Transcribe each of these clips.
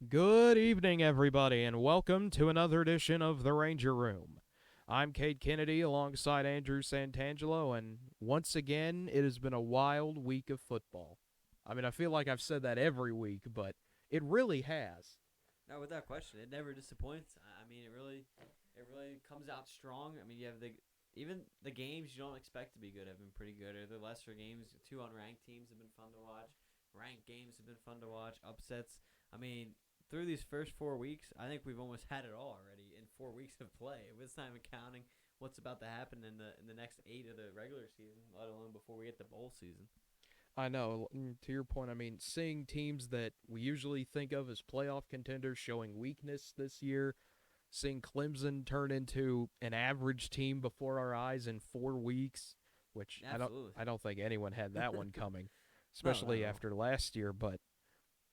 Good evening, everybody, and welcome to another edition of The Ranger Room. I'm Cade Kennedy alongside Andrew Santangelo, and once again, it has been a wild week of football. I mean, I feel like I've said that every week, but it really has. No, without question, it never disappoints. I mean, it really comes out strong. I mean, you have even the games you don't expect to be good have been pretty good. Or the lesser games, two unranked teams have been fun to watch. Ranked games have been fun to watch. Upsets. I mean, through these first 4 weeks, I think we've almost had it all already in 4 weeks of play. It's not even counting what's about to happen in the next 8 of the regular season, let alone before we get the bowl season. I know, to your point, I mean, seeing teams that we usually think of as playoff contenders showing weakness this year, seeing Clemson turn into an average team before our eyes in 4 weeks, which I don't Absolutely. I don't think anyone had that one coming, No, not especially at all. after last year. But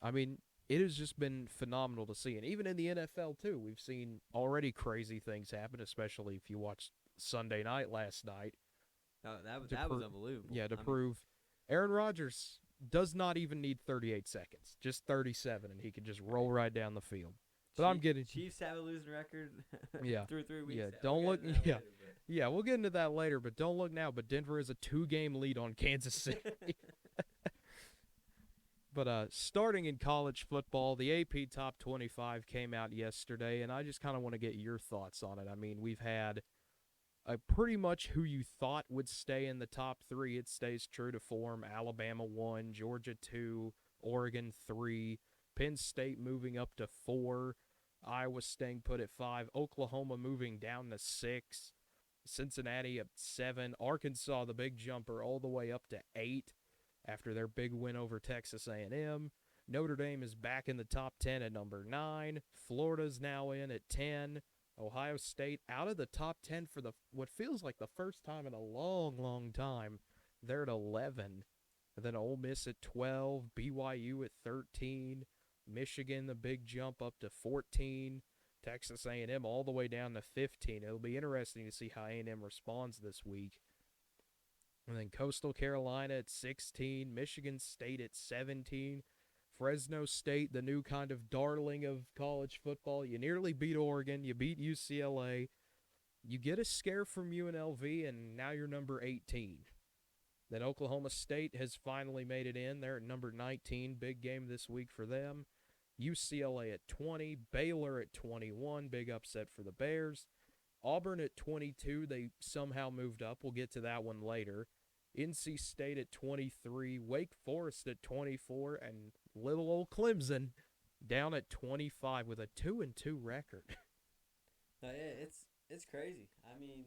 I mean, it has just been phenomenal to see, and even in the NFL too, we've seen already crazy things happen. Especially if you watched Sunday night last night No, to that was unbelievable. yeah to I mean, prove Aaron Rodgers does not even need 38 seconds, just 37, and he can just roll right down the field. But I'm getting Chiefs have a losing record yeah. through 3 weeks. Yeah, We'll don't get look into that yeah. later, Yeah, we'll get into that later, but don't look now. But Denver is a 2 game lead on Kansas City. but But starting in college football, the AP Top 25 came out yesterday, and I just kind of want to get your thoughts on it. I mean, we've had pretty much who you thought would stay in the top three. It stays true to form. Alabama 1, Georgia 2, Oregon 3, Penn State moving up to 4, Iowa staying put at 5, Oklahoma moving down to 6, Cincinnati at 7, Arkansas, the big jumper, all the way up to 8 after their big win over Texas A&M. Notre Dame is back in the top 10 at number 9. Florida's now in at 10. Ohio State out of the top 10 for the what feels like the first time in a long, long time. They're at 11. And then Ole Miss at 12, BYU at 13, Michigan the big jump up to 14, Texas A&M all the way down to 15. It'll be interesting to see how A&M responds this week. And then Coastal Carolina at 16, Michigan State at 17, Fresno State, the new kind of darling of college football. You nearly beat Oregon, you beat UCLA, you get a scare from UNLV, and now you're number 18. Then Oklahoma State has finally made it in. They're at number 19. Big game this week for them. UCLA at 20. Baylor at 21. Big upset for the Bears. Auburn at 22. They somehow moved up. We'll get to that one later. NC State at 23. Wake Forest at 24. And little old Clemson down at 25 with a 2-2 record. no, it's crazy. I mean,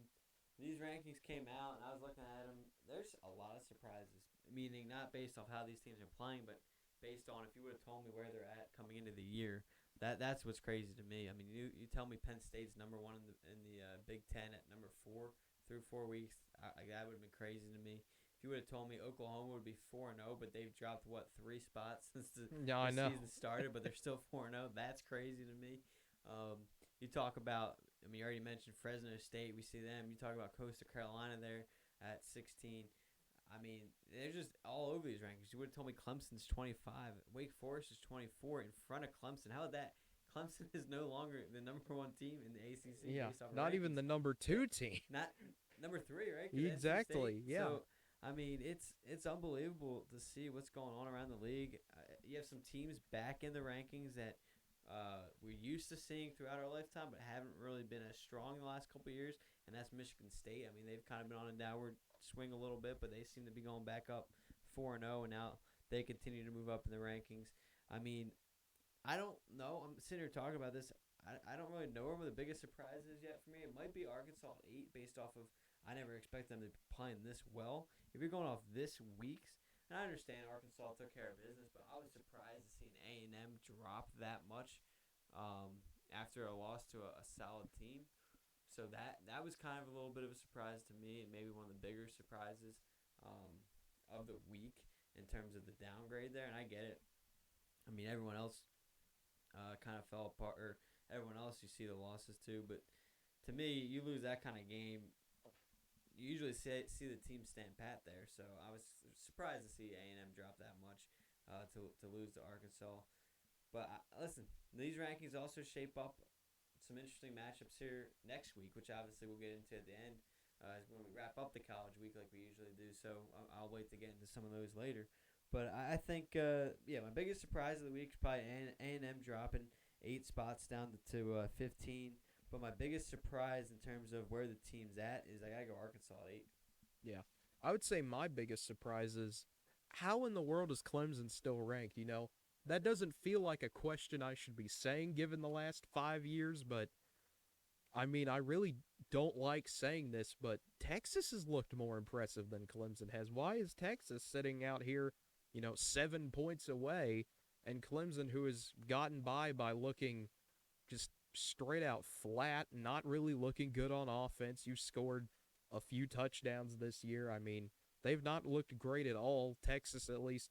these rankings came out, and I was looking at them. There's a lot of surprises. Meaning not based off how these teams are playing, but based on if you would have told me where they're at coming into the year. That's what's crazy to me. I mean, you tell me Penn State's number one in the Big Ten at number 4 through 4 weeks. That would have been crazy to me. If you would have told me Oklahoma would be 4-0, but they've dropped what 3 spots since Yeah, I the know. season started, but they're still 4-0. That's crazy to me. You talk about. I mean, you already mentioned Fresno State. We see them. You talk about Coastal Carolina there at 16. I mean, they're just all over these rankings. You would have told me Clemson's 25. Wake Forest is 24 in front of Clemson. How is that? Clemson is no longer the number one team in the ACC Yeah, based off of not even rankings. the number 2 team. Not number 3, right? Because NC State. Exactly, yeah. So, I mean, it's unbelievable to see what's going on around the league. You have some teams back in the rankings that we're used to seeing throughout our lifetime, but haven't really been as strong in the last couple of years, and that's Michigan State. I mean, they've kind of been on a downward swing a little bit, but they seem to be going back up 4-0, and now they continue to move up in the rankings. I mean, I don't know. I'm sitting here talking about this. I don't really know where the biggest surprise is yet for me. It might be Arkansas at 8 based off of I never expect them to be playing this well. If you're going off this week's, and I understand Arkansas took care of business, but I was surprised to see an A&M drop that much after a loss to a solid team. So that was kind of a little bit of a surprise to me, and maybe one of the bigger surprises of the week in terms of the downgrade there. And I get it. I mean, everyone else kind of fell apart, or everyone else you see the losses to. But to me, you lose that kind of game, you usually see the team stand pat there. So I was surprised to see A&M drop that much to lose to Arkansas. But listen, these rankings also shape up some interesting matchups here next week, which obviously we'll get into at the end when we wrap up the college week like we usually do. So I'll wait to get into some of those later. But I think, my biggest surprise of the week is probably A&M dropping 8 spots down to 15. But my biggest surprise in terms of where the team's at is I gotta go Arkansas at 8. Yeah. I would say my biggest surprise is how in the world is Clemson still ranked? That doesn't feel like a question I should be saying given the last 5 years, but I mean, I really don't like saying this, but Texas has looked more impressive than Clemson has. Why is Texas sitting out here, 7 points away, and Clemson, who has gotten by looking just straight out flat, not really looking good on offense? You scored a few touchdowns this year. I mean, they've not looked great at all. Texas, at least,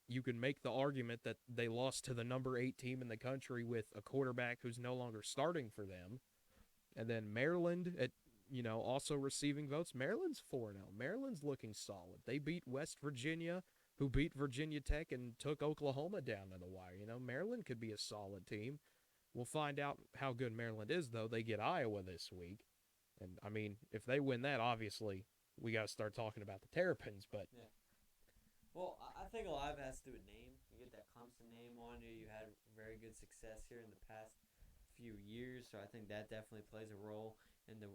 you can make the argument that they lost to the number 8 team in the country with a quarterback who's no longer starting for them. And then Maryland at also receiving votes. Maryland's 4-0. Maryland's looking solid. They beat West Virginia, who beat Virginia Tech and took Oklahoma down to the wire. Maryland could be a solid team. We'll find out how good Maryland is, though. They get Iowa this week. And, I mean, if they win that, obviously, we got to start talking about the Terrapins. But Yeah. Well, I think a lot of it has to do with name. You get that Clemson name on you. You had very good success here in the past few years, so I think that definitely plays a role in the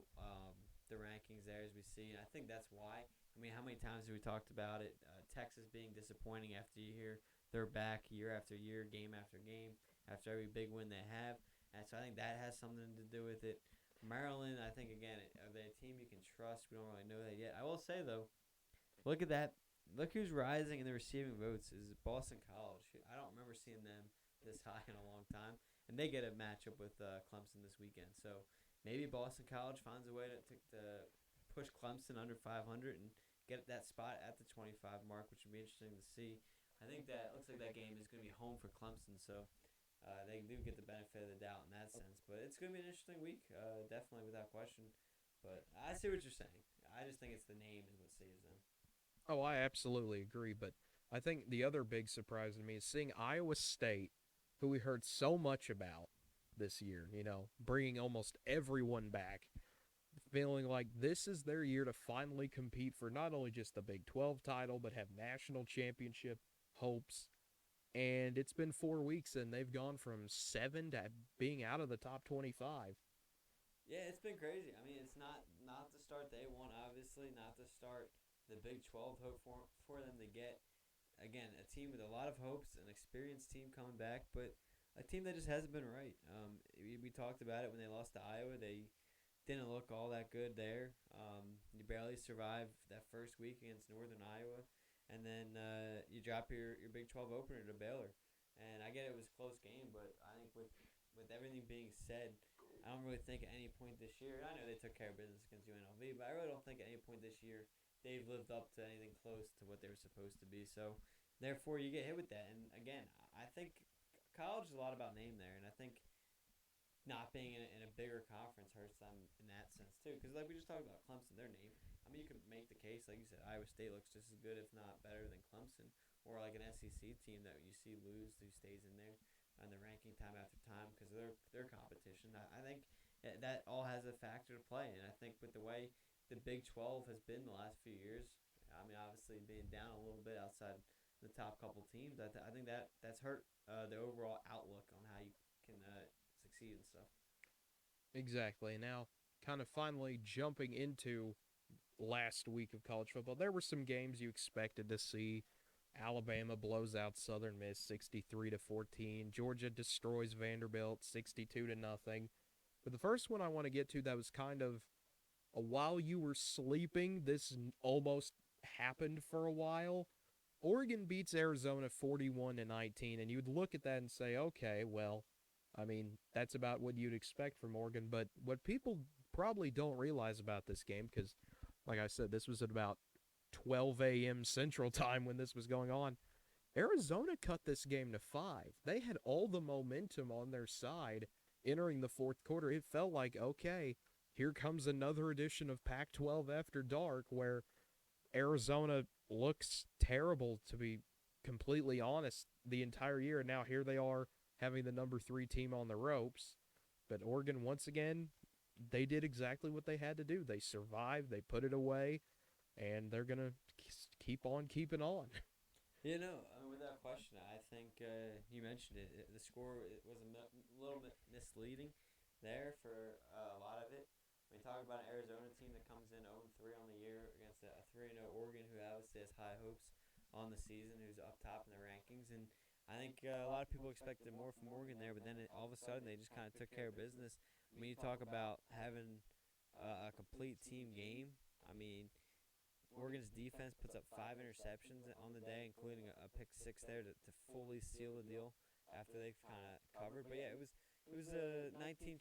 rankings there as we see. And I think that's why. I mean, how many times have we talked about it? Texas being disappointing after you hear they're back year after year, game after game, after every big win they have. And so I think that has something to do with it. Maryland, I think, again, are they a team you can trust? We don't really know that yet. I will say, though, look at that. Look who's rising in the receiving votes is Boston College. I don't remember seeing them this high in a long time. And they get a matchup with Clemson this weekend. So maybe Boston College finds a way to push Clemson under 500 and get that spot at the 25 mark, which would be interesting to see. I think that looks like that game is going to be home for Clemson, so they do get the benefit of the doubt in that sense. But it's going to be an interesting week, definitely without question. But I see what you're saying. I just think it's the name is what saves them. oh, I absolutely agree. But I think the other big surprise to me is seeing Iowa State, who we heard so much about this year, bringing almost everyone back, feeling like this is their year to finally compete for not only just the Big 12 title, but have national championship hopes. And it's been 4 weeks, and they've gone from 7 to being out of the top 25. Yeah, it's been crazy. I mean, it's not the start they want, obviously, not the start the Big 12 hope for them to get. Again, a team with a lot of hopes, an experienced team coming back, but a team that just hasn't been right. We talked about it when they lost to Iowa. They didn't look all that good there. You barely survived that first week against Northern Iowa, and then you drop your Big 12 opener to Baylor. And I get it was a close game, but I think with everything being said, I don't really think at any point this year. I know they took care of business against UNLV, but I really don't think at any point this year they've lived up to anything close to what they were supposed to be. So, therefore, you get hit with that. And again, I think college is a lot about name there, and I think not being in a bigger conference hurts them in that sense too. Because like we just talked about Clemson, their name. I mean, you can make the case, like you said, Iowa State looks just as good, if not better, than Clemson, or like an SEC team that you see lose who stays in there on the ranking time after time because of their competition. I think that all has a factor to play, and I think with the way the Big 12 has been the last few years, I mean, obviously being down a little bit outside the top couple teams, I think that's hurt the overall outlook on how you can succeed and stuff. Exactly. Now, kind of finally jumping into last week of college football, there were some games you expected to see. Alabama blows out Southern Miss 63-14. Georgia destroys Vanderbilt 62 to nothing. But the first one I want to get to that was kind of a while you were sleeping, this almost happened for a while. Oregon beats Arizona 41 to 19, and you'd look at that and say, okay, well, I mean, that's about what you'd expect from Oregon. But what people probably don't realize about this game, because, like I said, this was at about 12 a.m. Central Time when this was going on. Arizona cut this game to 5. They had all the momentum on their side entering the fourth quarter. It felt like, okay, here comes another edition of Pac-12 After Dark where Arizona looks terrible, to be completely honest, the entire year. And now here they are having the number 3 team on the ropes. But Oregon, once again, they did exactly what they had to do. They survived, they put it away, and they're going to keep on keeping on. Without question, I think you mentioned it. The score was a little bit misleading there for a lot of it. I mean, talk about an Arizona team that comes in 0-3 on the year against a 3-0 Oregon, who obviously has high hopes on the season, who's up top in the rankings. And I think a lot of people expected more from Oregon there, but then all of a sudden they just kind of took care of business. When you talk about having a complete team game, I mean, Oregon's defense puts up 5 interceptions on the day, including a pick six there to fully seal the deal after they've kind of covered. But yeah, it was a 24-19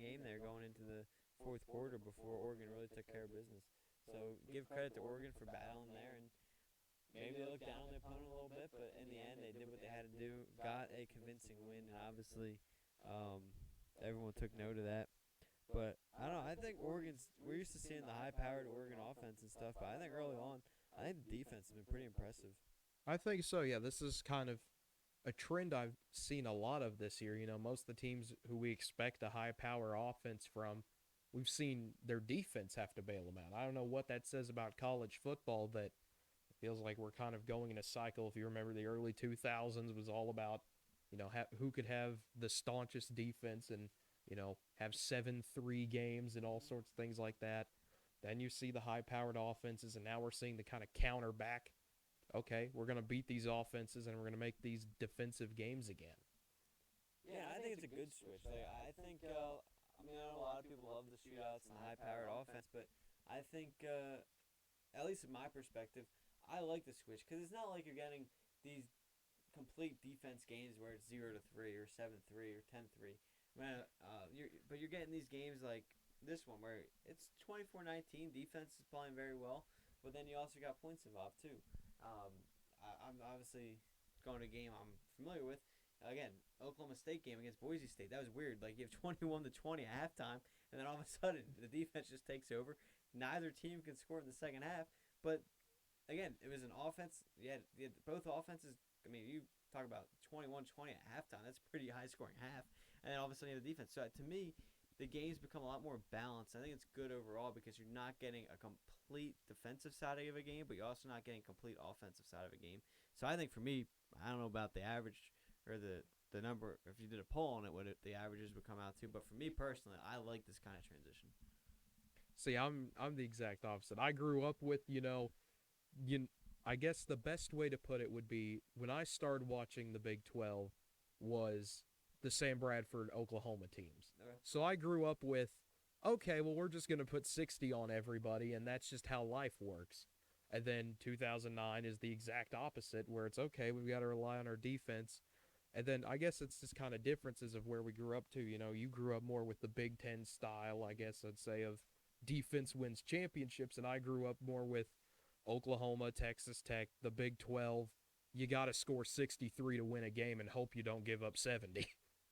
game there going into the fourth quarter before Oregon really took care of business. So give credit to Oregon for battling there, and maybe they looked down on their opponent a little bit, but in the end they did what they had to do, got a convincing win, and obviously everyone took note of that. But I don't know. I think we're used to seeing the high-powered Oregon offense and stuff, but I think early on, I think the defense has been pretty impressive. I think so, yeah. This is kind of a trend I've seen a lot of this year. Most of the teams who we expect a high power offense from, we've seen their defense have to bail them out. I don't know what that says about college football, that it feels like we're kind of going in a cycle. If you remember, the early 2000s was all about, who could have the staunchest defense and, have 7-3 games and all sorts of things like that. Then you see the high powered offenses, and now we're seeing the kind of counter back. Okay, we're going to beat these offenses and we're going to make these defensive games again. Yeah, I think it's a good switch. Like, I think, I know a lot of people love the shootouts and the high-powered offense, but I think, at least in my perspective, I like the switch because it's not like you're getting these complete defense games where it's 0-3 or 7-3 or 10-3. But you're getting these games like this one where it's 24-19. Defense is playing very well, but then you also got points involved too. I'm obviously going to a game I'm familiar with. Again, Oklahoma State game against Boise State. That was weird. Like, you have 21-20 at halftime, and then all of a sudden the defense just takes over. Neither team can score in the second half. But again, it was an offense. You had both offenses. I mean, you talk about 21-20 at halftime. That's a pretty high scoring half. And then all of a sudden you have the defense. So to me, the game's become a lot more balanced. I think it's good overall because you're not getting a complete defensive side of a game, but you're also not getting complete offensive side of a game. So I think for me, I don't know about the average or the number. If you did a poll on it, the averages would come out too. But for me personally, I like this kind of transition. See, I'm the exact opposite. I grew up with, I guess the best way to put it would be when I started watching the Big 12 was the Sam Bradford Oklahoma teams. Okay. So I grew up with, okay, well, we're just going to put 60 on everybody, and that's just how life works. And then 2009 is the exact opposite, where it's, okay, we've got to rely on our defense. And then I guess it's just kind of differences of where we grew up to. You grew up more with the Big Ten style, I guess I'd say, of defense wins championships, and I grew up more with Oklahoma, Texas Tech, the Big 12. You got to score 63 to win a game and hope you don't give up 70.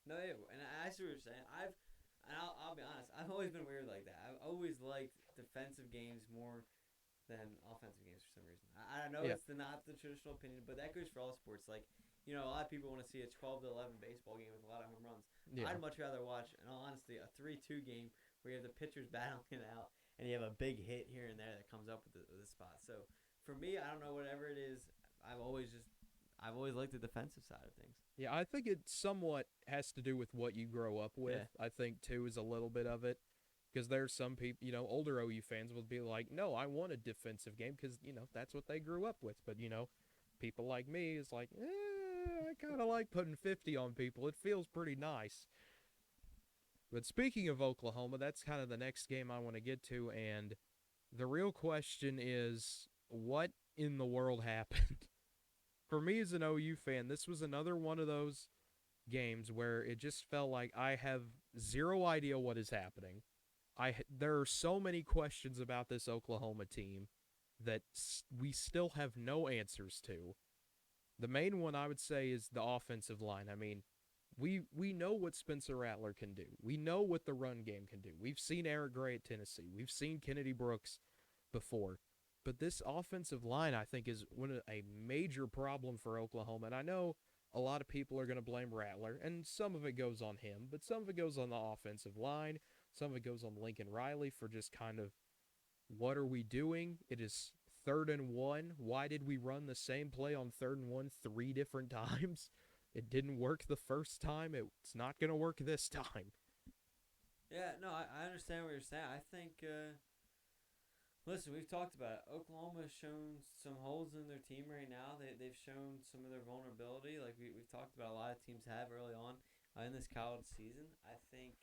No, yeah, and I see what you're saying. I'll be honest. I've always been weird like that. I've always liked defensive games more than offensive games for some reason. I know Yeah. it's not the traditional opinion, but that goes for all sports. Like, a lot of people want to see a 12-11 baseball game with a lot of home runs. Yeah. I'd much rather watch, in all honesty, a 3-2 game where you have the pitchers battling it out and you have a big hit here and there that comes up with the spot. So for me, I don't know, whatever it is, I've always liked the defensive side of things. Yeah, I think it somewhat has to do with what you grow up with. Yeah. I think, too, is a little bit of it. Because there's some people, older OU fans will be like, no, I want a defensive game because, that's what they grew up with. But, people like me is like, I kind of like putting 50 on people. It feels pretty nice. But speaking of Oklahoma, that's kind of the next game I want to get to. And the real question is, what in the world happened? For me as an OU fan, this was another one of those games where it just felt like I have zero idea what is happening. There are so many questions about this Oklahoma team that we still have no answers to. The main one I would say is the offensive line. I mean, we know what Spencer Rattler can do. We know what the run game can do. We've seen Eric Gray at Tennessee. We've seen Kennedy Brooks before. But this offensive line, I think, is a major problem for Oklahoma. And I know a lot of people are going to blame Rattler, and some of it goes on him, but some of it goes on the offensive line. Some of it goes on Lincoln Riley for just kind of what are we doing? It is 3rd and 1. Why did we run the same play on 3rd and 1 3 different times? It didn't work the first time. It's not going to work this time. Yeah, no, I understand what you're saying. I think, listen, we've talked about it. Oklahoma has shown some holes in their team right now. They've shown some of their vulnerability, like we've talked about a lot of teams have early on in this college season. I think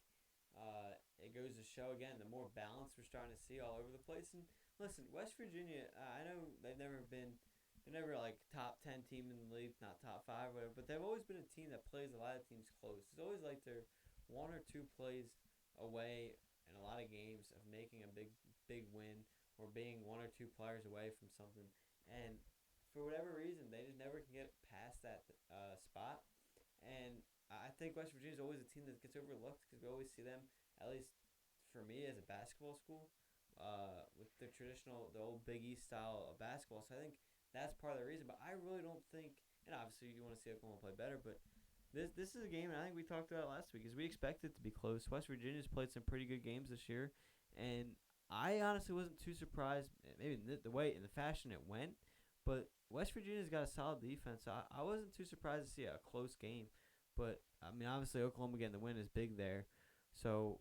it goes to show, again, the more balance we're starting to see all over the place. And listen, West Virginia, I know they're never like top 10 team in the league, not top 5, whatever, but they've always been a team that plays a lot of teams close. It's always like they're one or two plays away in a lot of games of making a big win or being one or two players away from something. And for whatever reason, they just never can get past that spot. And I think West Virginia is always a team that gets overlooked because we always see them, at least for me as a basketball school, with the old Big East style of basketball. So I think that's part of the reason. But I really don't think, and obviously you want to see Oklahoma play better, but this is a game, and I think we talked about it last week, is we expect it to be close. West Virginia's played some pretty good games this year, and I honestly wasn't too surprised, maybe the way and the fashion it went, but West Virginia's got a solid defense, so I wasn't too surprised to see a close game. But, I mean, obviously Oklahoma getting the win is big there. So,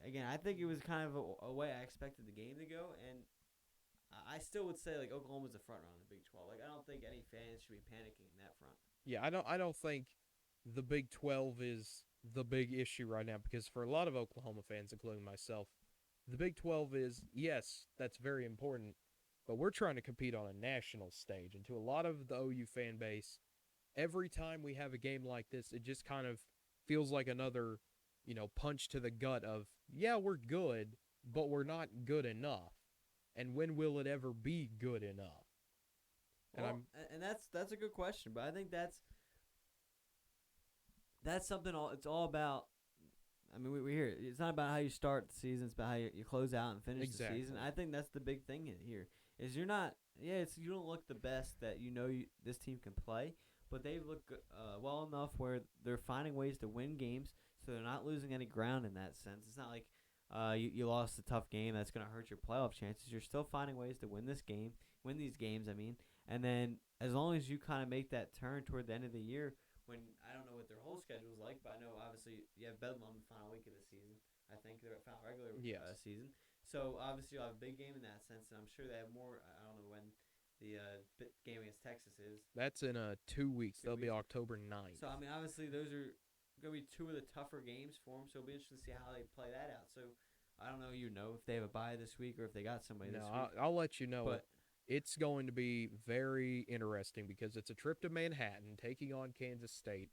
again, I think it was kind of a way I expected the game to go, and I still would say, like, Oklahoma's the front runner in the Big 12. Like, I don't think any fans should be panicking in that front. Yeah, I don't think the Big 12 is the big issue right now because for a lot of Oklahoma fans, including myself, the Big 12 is, yes, that's very important, but we're trying to compete on a national stage. And to a lot of the OU fan base, every time we have a game like this, it just kind of feels like another, punch to the gut of, yeah, we're good, but we're not good enough. And when will it ever be good enough? And Well, and that's a good question, but I think that's something. It's all about. I mean, we hear it. It's not about how you start the season; it's about how you close out and finish the season. I think that's the big thing here. Is you're not. Yeah, it's you don't look the best that this team can play, but they look well enough where they're finding ways to win games, so they're not losing any ground in that sense. It's not like you lost a tough game that's going to hurt your playoff chances. You're still finding ways to win these games. I mean, and then as long as you kind of make that turn toward the end of the year, when I don't know what their whole schedule is like, but I know obviously you have Bedlam the final week of the season. I think they're at final regular season. So obviously you'll have a big game in that sense, and I'm sure they have more. I don't know when the game against Texas is. That's in 2 weeks. That'll be October 9th. So I mean, obviously those are going to be two of the tougher games for them. So it'll be interesting to see how they play that out. So I don't know, if they have a bye this week or if they got somebody this week. I'll let you know. But it's going to be very interesting because it's a trip to Manhattan taking on Kansas State.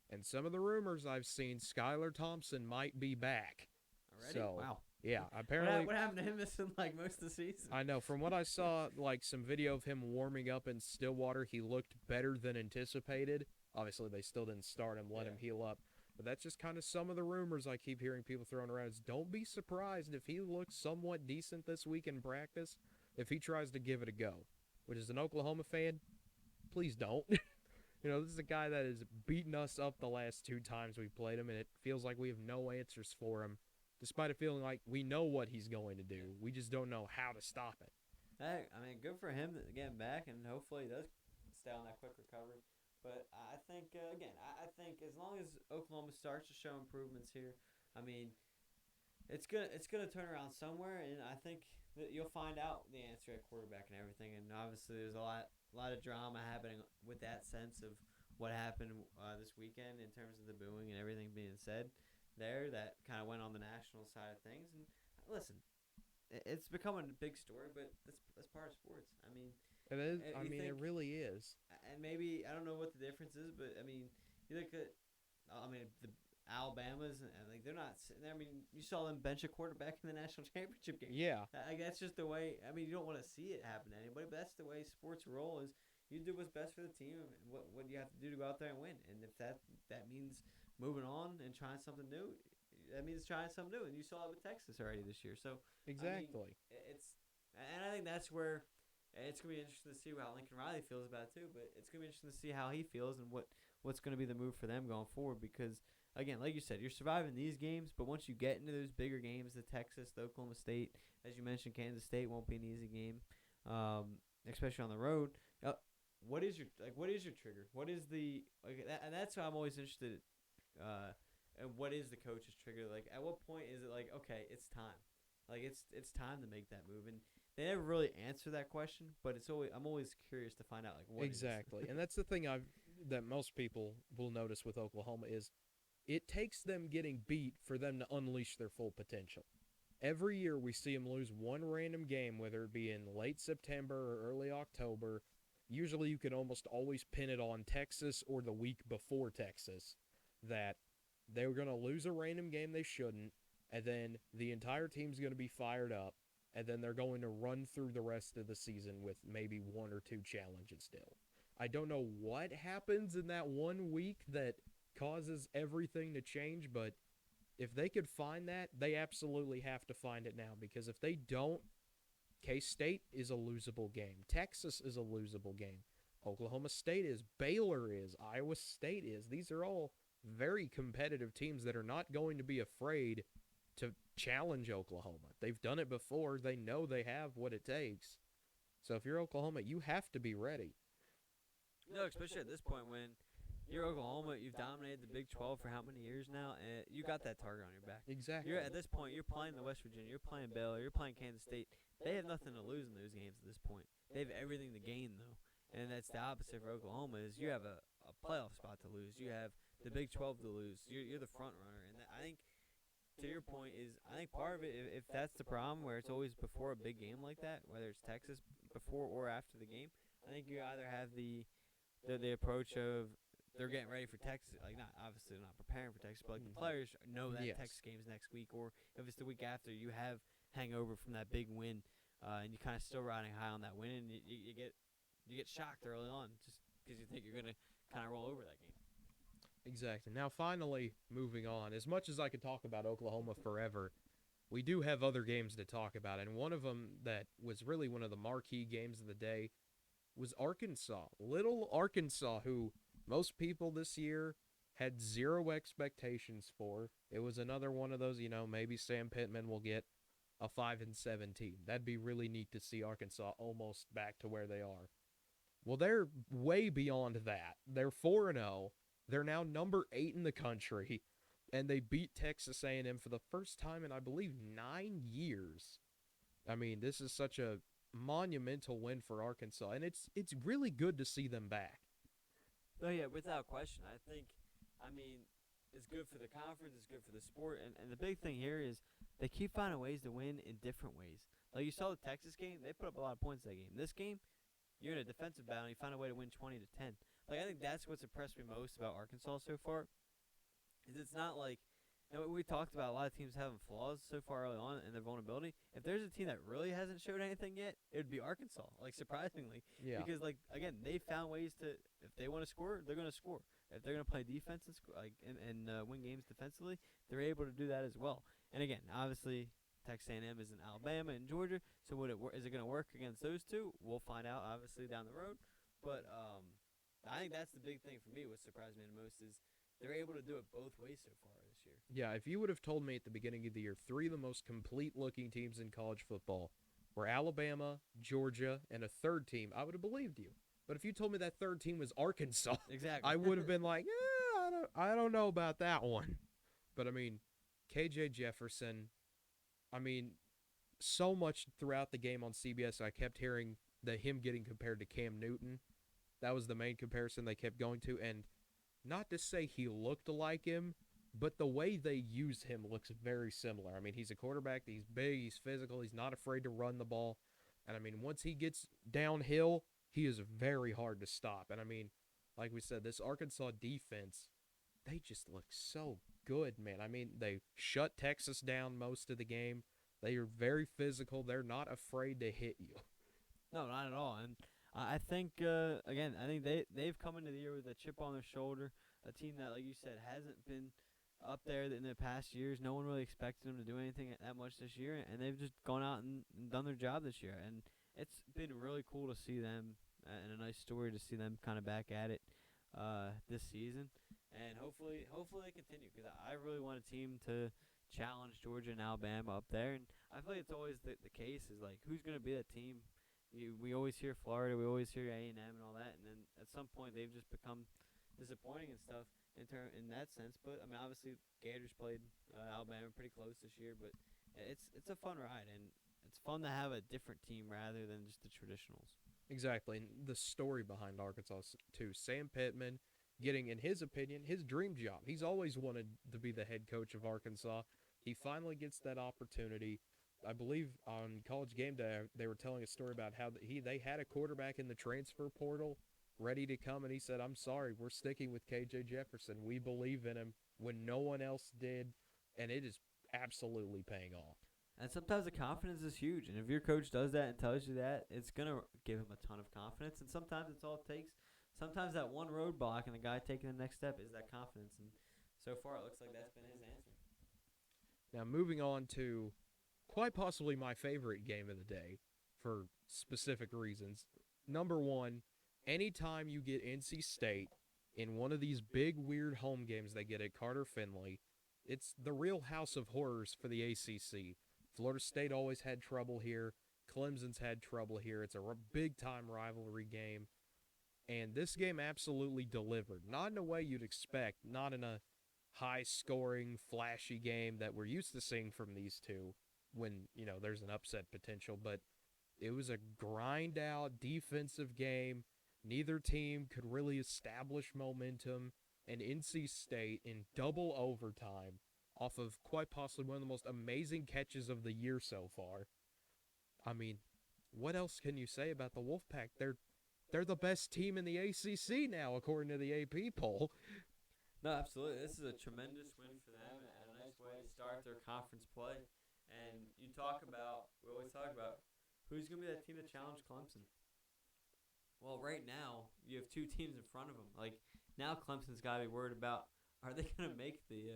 And some of the rumors I've seen, Skylar Thompson might be back. Already? So, wow. Yeah, apparently. What happened to him missing like most of the season? I know. From what I saw, like some video of him warming up in Stillwater, he looked better than anticipated. Obviously, they still didn't start him, let him heal up. But that's just kind of some of the rumors I keep hearing people throwing around. Is don't be surprised if he looks somewhat decent this week in practice if he tries to give it a go. Which is an Oklahoma fan, please don't. This is a guy that has beaten us up the last 2 times we've played him, and it feels like we have no answers for him, despite it feeling like we know what he's going to do. We just don't know how to stop it. Hey, I mean, good for him getting back, and hopefully he does stay on that quick recovery. But I think, I think as long as Oklahoma starts to show improvements here, I mean, it's gonna turn around somewhere, and I think that you'll find out the answer at quarterback and everything. And obviously, there's a lot of drama happening with that sense of what happened this weekend in terms of the booing and everything being said there. That kind of went on the national side of things. And listen, it's becoming a big story, but that's part of sports. I mean, it is. It really is. And maybe I don't know what the difference is, but I mean, you look at, the Alabama's and like they're not sitting there. I mean, you saw them bench a quarterback in the national championship game. Yeah, like that's just the way. I mean, you don't want to see it happen to anybody, but that's the way sports roll. Is you do what's best for the team and what you have to do to go out there and win. And if that means moving on and trying something new, that means trying something new. And you saw it with Texas already this year. So exactly, and I think that's where It's gonna be interesting to see how Lincoln Riley feels about it too. But it's gonna be interesting to see how he feels and what's gonna be the move for them going forward. Because again, like you said, you're surviving these games, but once you get into those bigger games, the Texas, the Oklahoma State, as you mentioned, Kansas State won't be an easy game, especially on the road. What is your trigger? What is the and that's why I'm always interested. And what is the coach's trigger? Like, at what point is it like, okay, it's time? Like, it's time to make that move. And they never really answer that question, but I'm always curious to find out like what Exactly. is. And that's the thing that most people will notice with Oklahoma is it takes them getting beat for them to unleash their full potential. Every year we see them lose one random game, whether it be in late September or early October. Usually you can almost always pin it on Texas or the week before Texas that they were going to lose a random game they shouldn't, and then the entire team's going to be fired up, and then they're going to run through the rest of the season with maybe one or two challenges still. I don't know what happens in that 1 week that causes everything to change, but if they could find that, they absolutely have to find it now, because if they don't, K-State is a losable game. Texas is a losable game. Oklahoma State is. Baylor is. Iowa State is. These are all very competitive teams that are not going to be afraid to challenge Oklahoma. They've done it before. They know they have what it takes. So if you're Oklahoma, you have to be ready. No, especially at this point when you're Oklahoma, you've dominated the Big 12 for how many years now, and you got that target on your back. Exactly. At this point, you're playing the West Virginia, you're playing Baylor, you're playing Kansas State. They have nothing to lose in those games at this point. They have everything to gain, though. And that's the opposite for Oklahoma is you have a playoff spot to lose. You have the Big 12 to lose. You're the front runner. And I think, to your point, I think part of it, if that's the problem where it's always before a big game like that, whether it's Texas before or after the game, I think you either have the approach of they're getting ready for Texas, like obviously they're not preparing for Texas, but like the players know that Texas game's next week, or if it's the week after, you have hangover from that big win, and you kind of still riding high on that win, and you get shocked early on just because you think you're gonna kind of roll over that game. Exactly. Now, finally, moving on. As much as I could talk about Oklahoma forever, we do have other games to talk about, and one of them that was really one of the marquee games of the day was Arkansas. Little Arkansas, who most people this year had zero expectations for. It was another one of those, maybe Sam Pittman will get a 5-7 team. That'd be really neat to see Arkansas almost back to where they are. Well, they're way beyond that. They're 4-0. They're now number 8 in the country, and they beat Texas A&M for the first time in, I believe, 9 years. I mean, this is such a monumental win for Arkansas, and it's really good to see them back. Oh, yeah, without question. I mean, it's good for the conference, it's good for the sport, and the big thing here is they keep finding ways to win in different ways. Like you saw the Texas game, they put up a lot of points that game. This game, you're in a defensive battle, and you find a way to win 20-10. Like, I think that's what's impressed me most about Arkansas so far, is it's not like, we talked about a lot of teams having flaws so far early on in their vulnerability. If there's a team that really hasn't showed anything yet, it would be Arkansas, like, surprisingly. Yeah. Because, like, again, they found ways to, if they want to score, they're going to score. If they're going to play defense and win games defensively, they're able to do that as well. And, again, obviously, Texas A&M is in Alabama and Georgia, so is it going to work against those two? We'll find out, obviously, down the road. But I think that's the big thing for me. What surprised me the most is they're able to do it both ways so far this year. Yeah, if you would have told me at the beginning of the year 3 of the most complete-looking teams in college football were Alabama, Georgia, and a third team, I would have believed you. But if you told me that third team was Arkansas, exactly, I would have been like, I don't know about that one. But, I mean, KJ Jefferson, I mean, so much throughout the game on CBS, I kept hearing him getting compared to Cam Newton. That was the main comparison they kept going to, and not to say he looked like him, but the way they use him looks very similar. I mean, he's a quarterback, he's big, he's physical, he's not afraid to run the ball. And, I mean, once he gets downhill, he is very hard to stop. And, I mean, like we said, this Arkansas defense, they just look so good, man. I mean, they shut Texas down most of the game. They are very physical. They're not afraid to hit you. No, not at all. And I think, again, I think they've come into the year with a chip on their shoulder, a team that, like you said, hasn't been up there in the past years. No one really expected them to do anything that much this year, and they've just gone out and done their job this year. And it's been really cool to see them and a nice story to see them kind of back at it this season. And hopefully they continue because I really want a team to challenge Georgia and Alabama up there. And I feel like it's always the case is like who's going to be that team. We always hear Florida, we always hear A&M and all that, and then at some point they've just become disappointing and stuff in that sense. But I mean, obviously Gators played Alabama pretty close this year, but it's a fun ride and it's fun to have a different team rather than just the traditionals. Exactly. And the story behind Arkansas, too. Sam Pittman getting, in his opinion, his dream job. He's always wanted to be the head coach of Arkansas. He finally gets that opportunity. I believe on College Game Day they were telling a story about how they had a quarterback in the transfer portal ready to come, and he said, "I'm sorry, we're sticking with KJ Jefferson. We believe in him when no one else did," and it is absolutely paying off. And sometimes the confidence is huge, and if your coach does that and tells you that, it's gonna give him a ton of confidence. And sometimes it's all it takes. Sometimes that one roadblock and the guy taking the next step is that confidence. And so far, it looks like that's been his answer. Now, moving on to quite possibly my favorite game of the day for specific reasons. Number one, anytime you get NC State in one of these big, weird home games they get at Carter Finley, it's the real house of horrors for the ACC. Florida State always had trouble here. Clemson's had trouble here. It's a big time rivalry game. And this game absolutely delivered. Not in a way you'd expect, not in a high scoring, flashy game that we're used to seeing from these two when, there's an upset potential, but it was a grind out defensive game. Neither team could really establish momentum, and NC State in double overtime off of quite possibly one of the most amazing catches of the year so far. I mean, what else can you say about the Wolfpack? They're the best team in the ACC now, according to the AP poll. No, absolutely. This is a tremendous win for them and a nice way to start their conference play. And we always talk about who's going to be that team to challenge Clemson. Well, right now, you have two teams in front of them. Like, now Clemson's got to be worried about, are they going to make the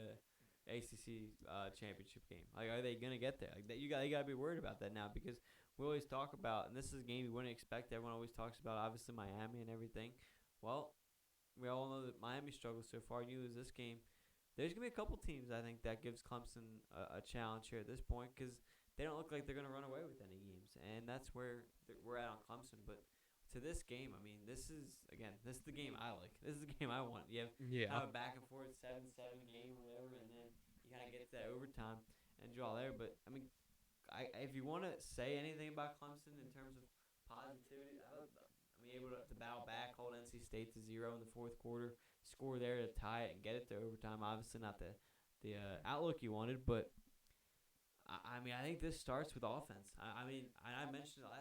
ACC championship game? Like, are they going to get there? Like, you got to be worried about that now because we always talk about, and this is a game you wouldn't expect. Everyone always talks about, obviously, Miami and everything. Well, we all know that Miami struggles so far. You lose this game. There's going to be a couple teams, I think, that gives Clemson a challenge here at this point because they don't look like they're going to run away with any games. And that's where we're at on Clemson. But to this game, I mean, this is the game I like. This is the game I want. You have a back and forth 7-7 game or whatever, and then you kind of get to that overtime and draw there. But, I mean, if you want to say anything about Clemson in terms of positivity, able to bow back, hold NC State to 0 in the fourth quarter, score there to tie it and get it to overtime. Obviously not the outlook you wanted, but I think this starts with offense. I mentioned it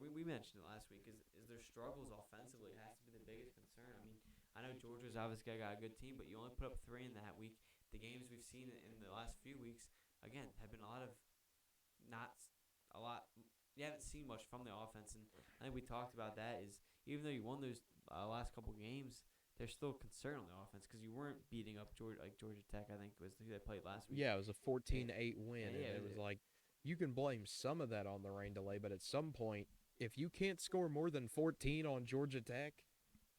we mentioned it last week. Is their struggles offensively has to be the biggest concern. I mean, I know Georgia's obviously got a good team, but you only put up 3 in that week. The games we've seen in the last few weeks, again, have been not a lot. You haven't seen much from the offense, and I think we talked about that. Is even though you won those last couple games, there's still concern on the offense because you weren't beating up Georgia Tech. I think was who they played last week. Yeah, it was a 14-8 win, and it was like you can blame some of that on the rain delay, but at some point, if you can't score more than 14 on Georgia Tech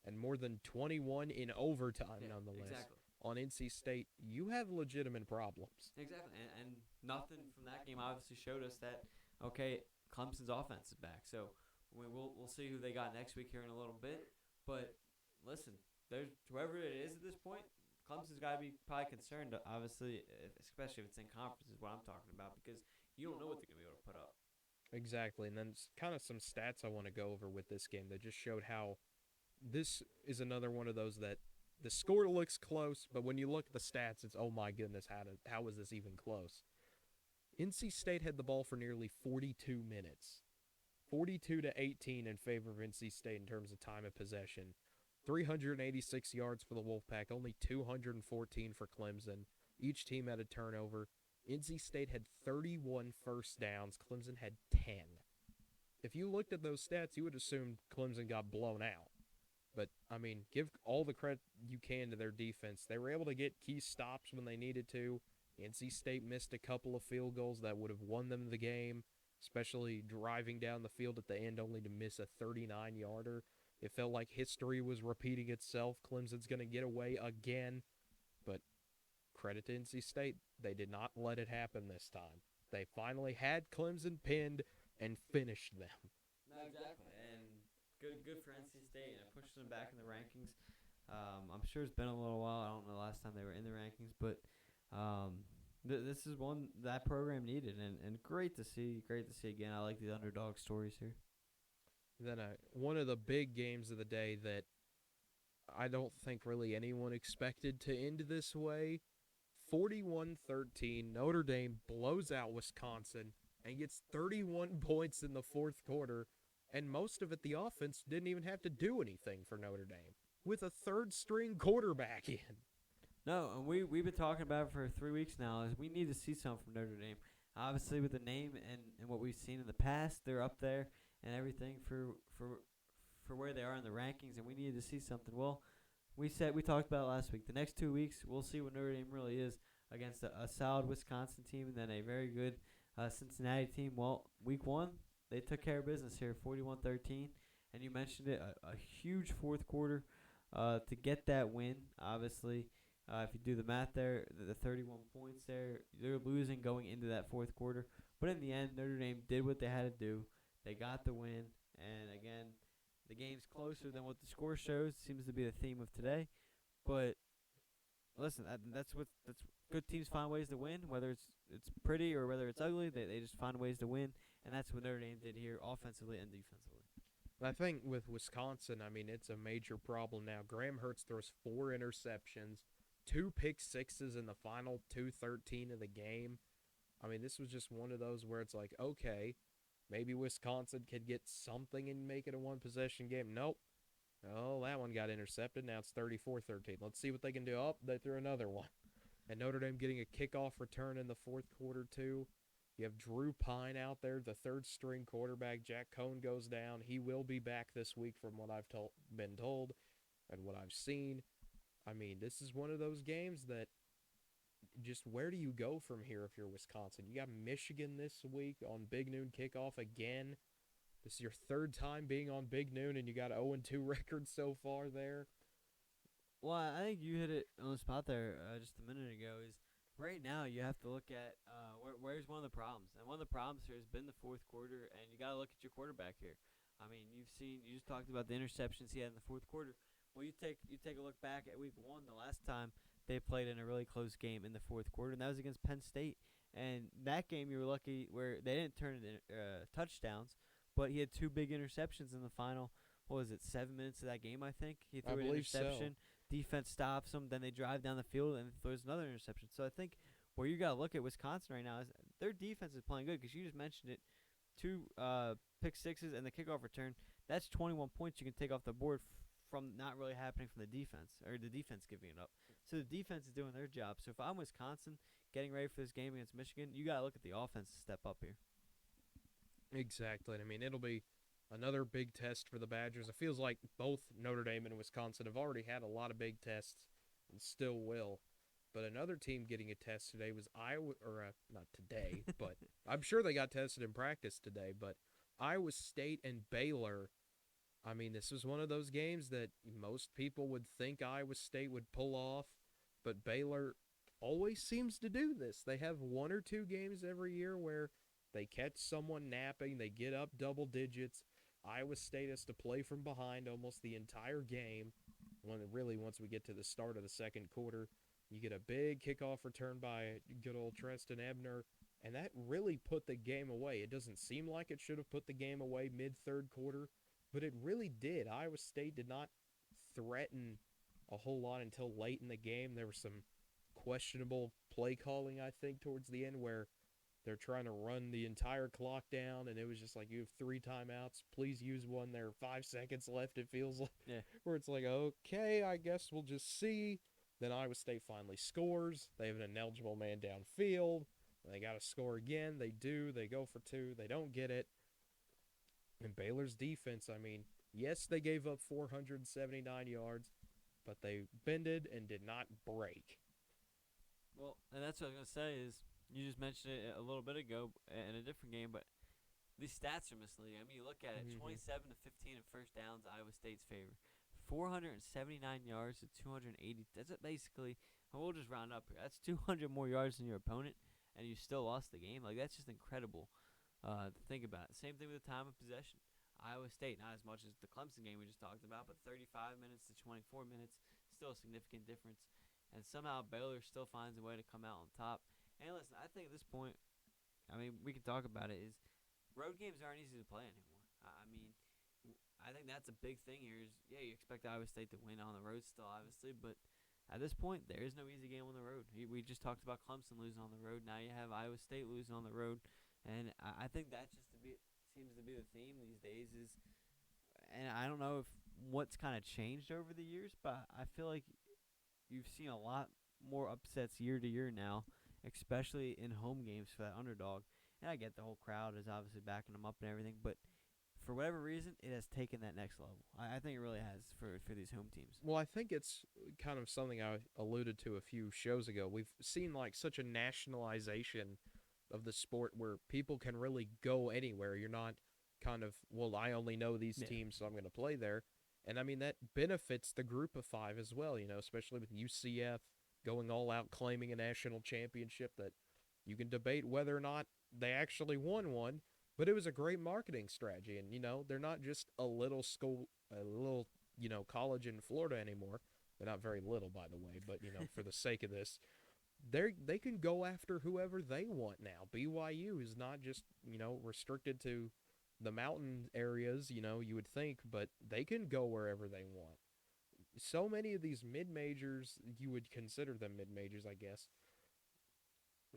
and more than 21 in overtime, nonetheless, on NC State, you have legitimate problems. Exactly, and nothing from that game obviously showed us that. Okay, Clemson's offense is back, so we'll see who they got next week here in a little bit. But listen, there's whoever it is at this point, Clemson's got to be probably concerned. Obviously, especially if it's in conference, is what I'm talking about because you don't know what they're gonna be able to put up. Exactly, and then kind of some stats I want to go over with this game that just showed how this is another one of those that the score looks close, but when you look at the stats, it's oh my goodness, how was this even close? NC State had the ball for nearly 42 minutes. 42-18 in favor of NC State in terms of time of possession. 386 yards for the Wolfpack, only 214 for Clemson. Each team had a turnover. NC State had 31 first downs. Clemson had 10. If you looked at those stats, you would assume Clemson got blown out. But, I mean, give all the credit you can to their defense. They were able to get key stops when they needed to. NC State missed a couple of field goals that would have won them the game. especially driving down the field at the end only to miss a 39-yarder. It felt like history was repeating itself. Clemson's going to get away again, but credit to NC State, they did not let it happen this time. They finally had Clemson pinned and finished them. No, exactly. And good for NC State, and it pushes them back in the rankings. I'm sure it's been a little while. I don't know the last time they were in the rankings, but this is one that program needed, and great to see. Great to see again. I like the underdog stories here. Then one of the big games of the day that I don't think really anyone expected to end this way. 41-13, Notre Dame blows out Wisconsin and gets 31 points in the fourth quarter, and most of it the offense didn't even have to do anything for Notre Dame with a third-string quarterback in. No, and we've been talking about it for 3 weeks now. Is we need to see something from Notre Dame. Obviously, with the name and what we've seen in the past, they're up there and everything for where they are in the rankings, and we needed to see something. Well, we talked about it last week. The next 2 weeks, we'll see what Notre Dame really is against a solid Wisconsin team and then a very good Cincinnati team. Well, week one, they took care of business here, 41-13, and you mentioned it, a huge fourth quarter to get that win. Obviously, if you do the math there, the 31 points there, they're losing going into that fourth quarter. But in the end, Notre Dame did what they had to do. They got the win, and again, the game's closer than what the score shows. Seems to be the theme of today. But listen, that's good teams find ways to win, whether it's pretty or whether it's ugly. They just find ways to win, and that's what Notre Dame did here, offensively and defensively. I think with Wisconsin, I mean, it's a major problem now. Graham Mertz throws 4 interceptions, 2 pick sixes in the final 2:13 of the game. I mean, this was just one of those where it's like, okay, maybe Wisconsin could get something and make it a one-possession game. Nope. Oh, that one got intercepted. Now it's 34-13. Let's see what they can do. Oh, they threw another one. And Notre Dame getting a kickoff return in the fourth quarter, too. You have Drew Pine out there, the third-string quarterback. Jack Cohn goes down. He will be back this week from what I've been told and what I've seen. I mean, this is one of those games that just where do you go from here if you're Wisconsin? You got Michigan this week on Big Noon kickoff again. This is your third time being on Big Noon, and you got 0-2 record so far there. Well, I think you hit it on the spot there just a minute ago. Is right now you have to look at where's one of the problems, and one of the problems here has been the fourth quarter, and you got to look at your quarterback here. I mean, you just talked about the interceptions he had in the fourth quarter. Well, you take a look back at week one, the last time they played in a really close game in the fourth quarter, and that was against Penn State. And that game, you were lucky where they didn't turn it into touchdowns, but he had 2 big interceptions in the final. What was it, 7 minutes of that game? I think he threw an interception. So. Defense stops them, then they drive down the field and throws another interception. So I think where you got to look at Wisconsin right now is their defense is playing good because you just mentioned it. 2 pick sixes and the kickoff return. That's 21 points you can take off the board from not really happening from the defense, or the defense giving it up. So the defense is doing their job. So if I'm Wisconsin getting ready for this game against Michigan, you got to look at the offense to step up here. Exactly. I mean, it'll be another big test for the Badgers. It feels like both Notre Dame and Wisconsin have already had a lot of big tests and still will. But another team getting a test today was Iowa, or not today, but I'm sure they got tested in practice today. But Iowa State and Baylor, I mean, this was one of those games that most people would think Iowa State would pull off, but Baylor always seems to do this. They have 1 or 2 games every year where they catch someone napping, they get up double digits. Iowa State has to play from behind almost the entire game. Once we get to the start of the second quarter, you get a big kickoff return by good old Treston Ebner, and that really put the game away. It doesn't seem like it should have put the game away mid-third quarter, but it really did. Iowa State did not threaten a whole lot until late in the game. There was some questionable play calling, I think, towards the end where they're trying to run the entire clock down, and it was just like, you have 3 timeouts. Please use one. There are 5 seconds left, it feels like. Yeah. Where it's like, okay, I guess we'll just see. Then Iowa State finally scores. They have an ineligible man downfield. They got to score again. They do. They go for 2. They don't get it. And Baylor's defense, I mean, yes, they gave up 479 yards, but they bended and did not break. Well, and that's what I was going to say is you just mentioned it a little bit ago in a different game, but these stats are misleading. I mean, you look at it, Mm-hmm. 27 to 15 in first downs, Iowa State's favor. 479 yards to 280. That's it basically. And we'll just round up here. That's 200 more yards than your opponent, and you still lost the game. Like, that's just incredible to think about. Same thing with the time of possession. Iowa State, not as much as the Clemson game we just talked about, but 35 minutes to 24 minutes, still a significant difference. And somehow Baylor still finds a way to come out on top. And listen, I think at this point, I mean, we can talk about it, is road games aren't easy to play anymore. I mean, I think that's a big thing here. Is yeah, you expect Iowa State to win on the road still, obviously, but at this point, there is no easy game on the road. We just talked about Clemson losing on the road. Now you have Iowa State losing on the road, and I think that seems to be the theme these days. Is and I don't know if what's kind of changed over the years, but I feel like you've seen a lot more upsets year to year now, especially in home games for that underdog. And I get the whole crowd is obviously backing them up and everything, but for whatever reason, it has taken that next level. I think it really has for these home teams. Well, I think it's kind of something I alluded to a few shows ago. We've seen like such a nationalization of the sport where people can really go anywhere. You're not kind of, well, I only know these Yeah. teams, so I'm going to play there. And I mean, that benefits the group of five as well, especially with UCF going all out claiming a national championship that you can debate whether or not they actually won one, but it was a great marketing strategy. And, they're not just a little school, a little, college in Florida anymore. They're not very little, by the way, but, for the sake of this, they can go after whoever they want now. BYU is not just restricted to the mountain areas, you would think, but they can go wherever they want. So many of these mid majors, you would consider them mid majors, I guess,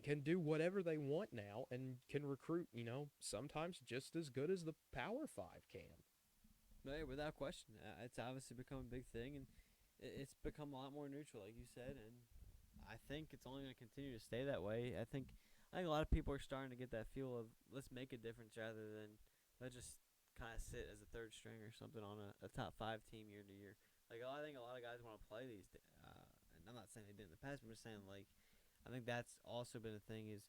can do whatever they want now and can recruit, sometimes just as good as the Power Five can. No, yeah, without question. It's obviously become a big thing, and it's become a lot more neutral, like you said, and I think it's only going to continue to stay that way. I think a lot of people are starting to get that feel of let's make a difference rather than let's just kind of sit as a third string or something on a top five team year to year. Like I think a lot of guys want to play these, and I'm not saying they did in the past, but I'm just saying like I think that's also been a thing. Is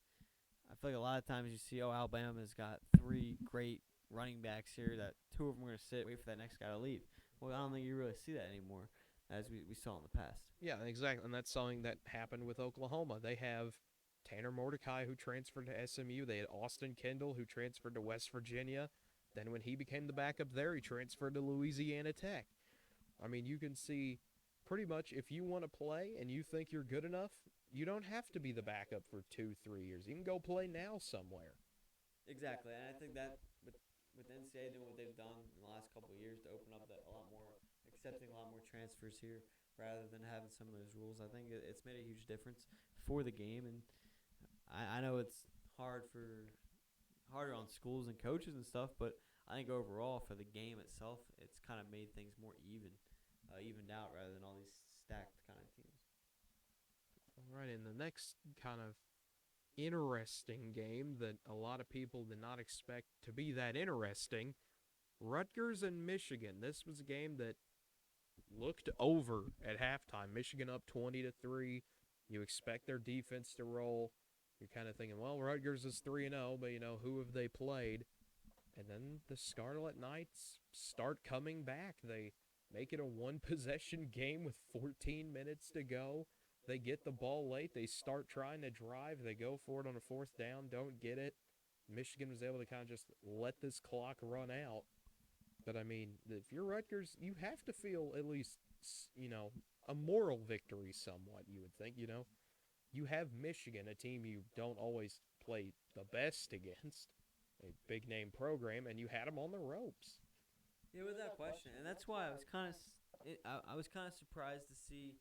I feel like a lot of times you see, oh, Alabama's got three great running backs here that two of them are going to sit, wait for that next guy to leave. Well, I don't think you really see that anymore as we saw in the past. Yeah, exactly. And that's something that happened with Oklahoma. They have Tanner Mordecai, who transferred to SMU. They had Austin Kendall, who transferred to West Virginia. Then, when he became the backup there, he transferred to Louisiana Tech. I mean, you can see pretty much if you want to play and you think you're good enough, you don't have to be the backup for 2, 3 years. You can go play now somewhere. Exactly, and I think that with NCAA doing what they've done in the last couple of years to open up that a lot more, accepting a lot more transfers here rather than having some of those rules, I think it's made a huge difference for the game. And I know it's harder on schools and coaches and stuff, but I think overall for the game itself, it's kind of made things more evened out rather than all these stacked kind of teams. All right, in the next kind of interesting game that a lot of people did not expect to be that interesting, Rutgers and Michigan. This was a game that looked over at halftime. Michigan up 20-3. You expect their defense to roll. You're kind of thinking, well, Rutgers is 3-0, but who have they played? And then the Scarlet Knights start coming back. They make it a one possession game with 14 minutes to go. They get the ball late. They start trying to drive. They go for it on a fourth down, don't get it. Michigan was able to kind of just let this clock run out. But I mean, if you're Rutgers, you have to feel at least, a moral victory somewhat, you would think. You have Michigan, a team you don't always play the best against, a big name program, and you had them on the ropes. Yeah, without question, and that's why I was kind of I was kind of surprised to see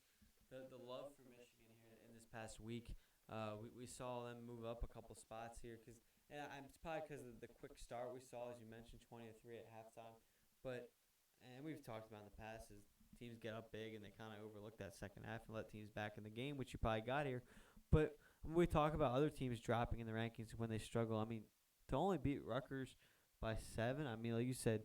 the love for Michigan here in this past week. We saw them move up a couple spots here because it's probably because of the quick start we saw, as you mentioned, 20-3 at halftime. But and we've talked about in the past is teams get up big and they kind of overlook that second half and let teams back in the game, which you probably got here. But when we talk about other teams dropping in the rankings when they struggle, I mean, to only beat Rutgers by 7, I mean, like you said,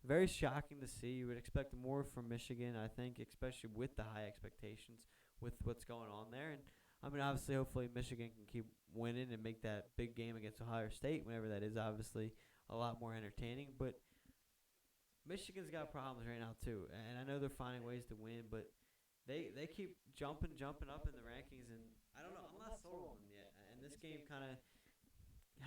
very shocking to see. You would expect more from Michigan, I think, especially with the high expectations with what's going on there. And I mean, obviously, hopefully Michigan can keep winning and make that big game against Ohio State, whenever that is, obviously, a lot more entertaining. But Michigan's got problems right now too, and I know they're finding ways to win, but they keep jumping up in the rankings, and I don't know. I'm not sold on them yet, and this game kind of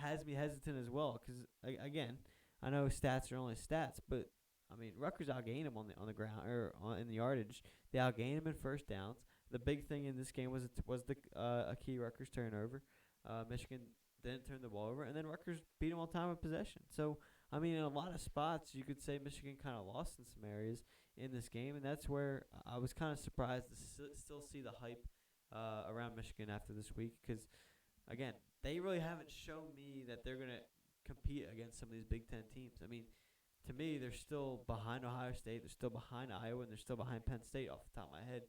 has me hesitant as well because again, I know stats are only stats, but I mean Rutgers outgained them on the ground or in the yardage. They outgained them in first downs. The big thing in this game was the a key Rutgers turnover. Michigan didn't turn the ball over, and then Rutgers beat them all time of possession. So I mean, in a lot of spots, you could say Michigan kind of lost in some areas in this game, and that's where I was kind of surprised to still see the hype around Michigan after this week because again, they really haven't shown me that they're going to compete against some of these Big Ten teams. I mean, to me, they're still behind Ohio State, they're still behind Iowa, and they're still behind Penn State off the top of my head.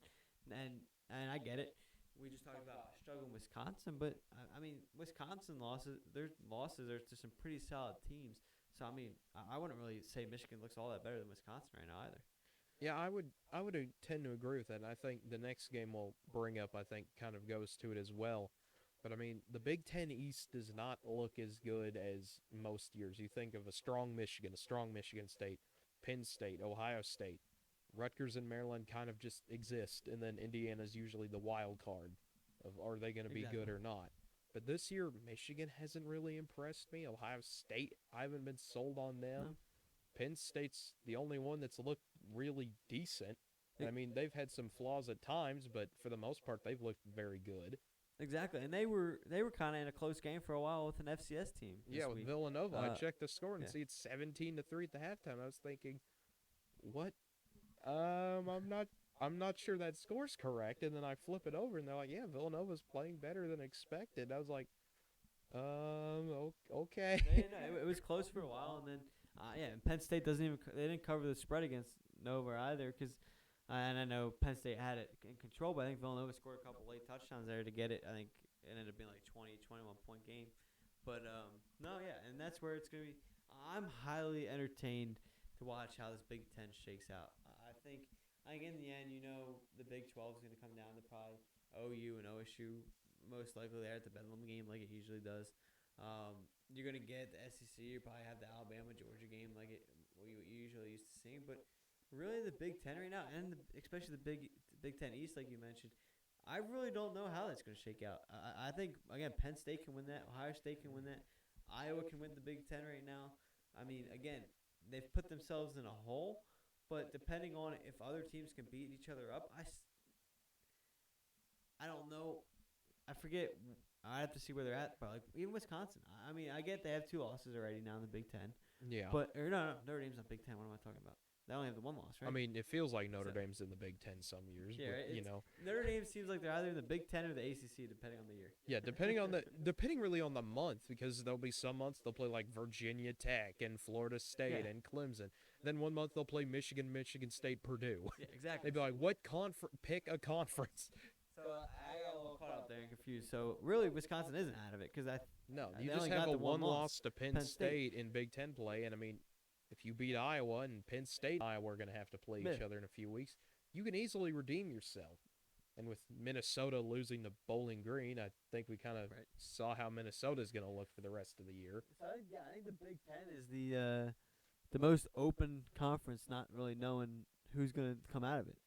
And I get it. We just talked about struggling Wisconsin, but I mean, Wisconsin losses, their losses are to some pretty solid teams. So I mean, I wouldn't really say Michigan looks all that better than Wisconsin right now either. Yeah, I would tend to agree with that. And I think the next game we'll bring up, I think, kind of goes to it as well. But I mean, the Big Ten East does not look as good as most years. You think of a strong Michigan State, Penn State, Ohio State, Rutgers and Maryland kind of just exist, and then Indiana's usually the wild card of are they going to be good Exactly. or not. But this year, Michigan hasn't really impressed me. Ohio State, I haven't been sold on No. them. Penn State's the only one that's looked really decent. I E- mean, they've had some flaws at times, but for the most part, they've looked very good. Exactly, and they were kind of in a close game for a while with an FCS team this Yeah, with week. Villanova, I Uh, checked the score and yeah, see it's 17-3 at the halftime. I was thinking, what? I'm not. I'm not sure that score's correct. And then I flip it over, and they're like, "Yeah, Villanova's playing better than expected." I was like, okay." no, yeah, no, it was close for a while, and then yeah, and Penn State doesn't even they didn't cover the spread against Nova either because. And I know Penn State had it in control, but I think Villanova scored a couple late touchdowns there to get it. I think it ended up being like 20, 21 point game. But no, yeah, and that's where it's gonna be. I'm highly entertained to watch how this Big Ten shakes out. I think in the end, the Big 12 is gonna come down to probably OU and OSU most likely there at the Bedlam game like it usually does. You're gonna get the SEC. You probably have the Alabama Georgia game like it we usually used to seeing, but really the Big Ten right now, and especially the Big Ten East, like you mentioned, I really don't know how that's going to shake out. I think again, Penn State can win that, Ohio State can win that, Iowa can win the Big Ten right now. I mean, again, they've put themselves in a hole, but depending on if other teams can beat each other up, I don't know. I forget. I have to see where they're at, but like even Wisconsin. I mean, I get they have two losses already now in the Big Ten, Yeah. but or no, Notre Dame's not Big Ten. What am I talking about? They only have the one loss, I right? mean, it feels like Notre So Dame's in the Big Ten some years, yeah, but right? you It's know, Notre Dame seems like they're either in the Big Ten or the ACC, depending on the year. yeah, depending really on the month, because there'll be some months they'll play like Virginia Tech and Florida Yeah, State and Clemson. Then one month they'll play Michigan, Michigan State, Purdue. yeah, exactly. They'd be like, "What conference? Pick a conference." So I got a little caught up there and confused. So really, Wisconsin isn't out of it because No, you they just only have got a the one one loss to Penn Penn State. State in Big Ten play, and I mean, if you beat Iowa and Penn State, and Iowa are going to have to play Yeah, each other in a few weeks. You can easily redeem yourself. And with Minnesota losing to Bowling Green, I think we kind of right. saw how Minnesota's going to look for the rest of the year. So I think the Big Ten is the most open conference, not really knowing who's going to come out of it.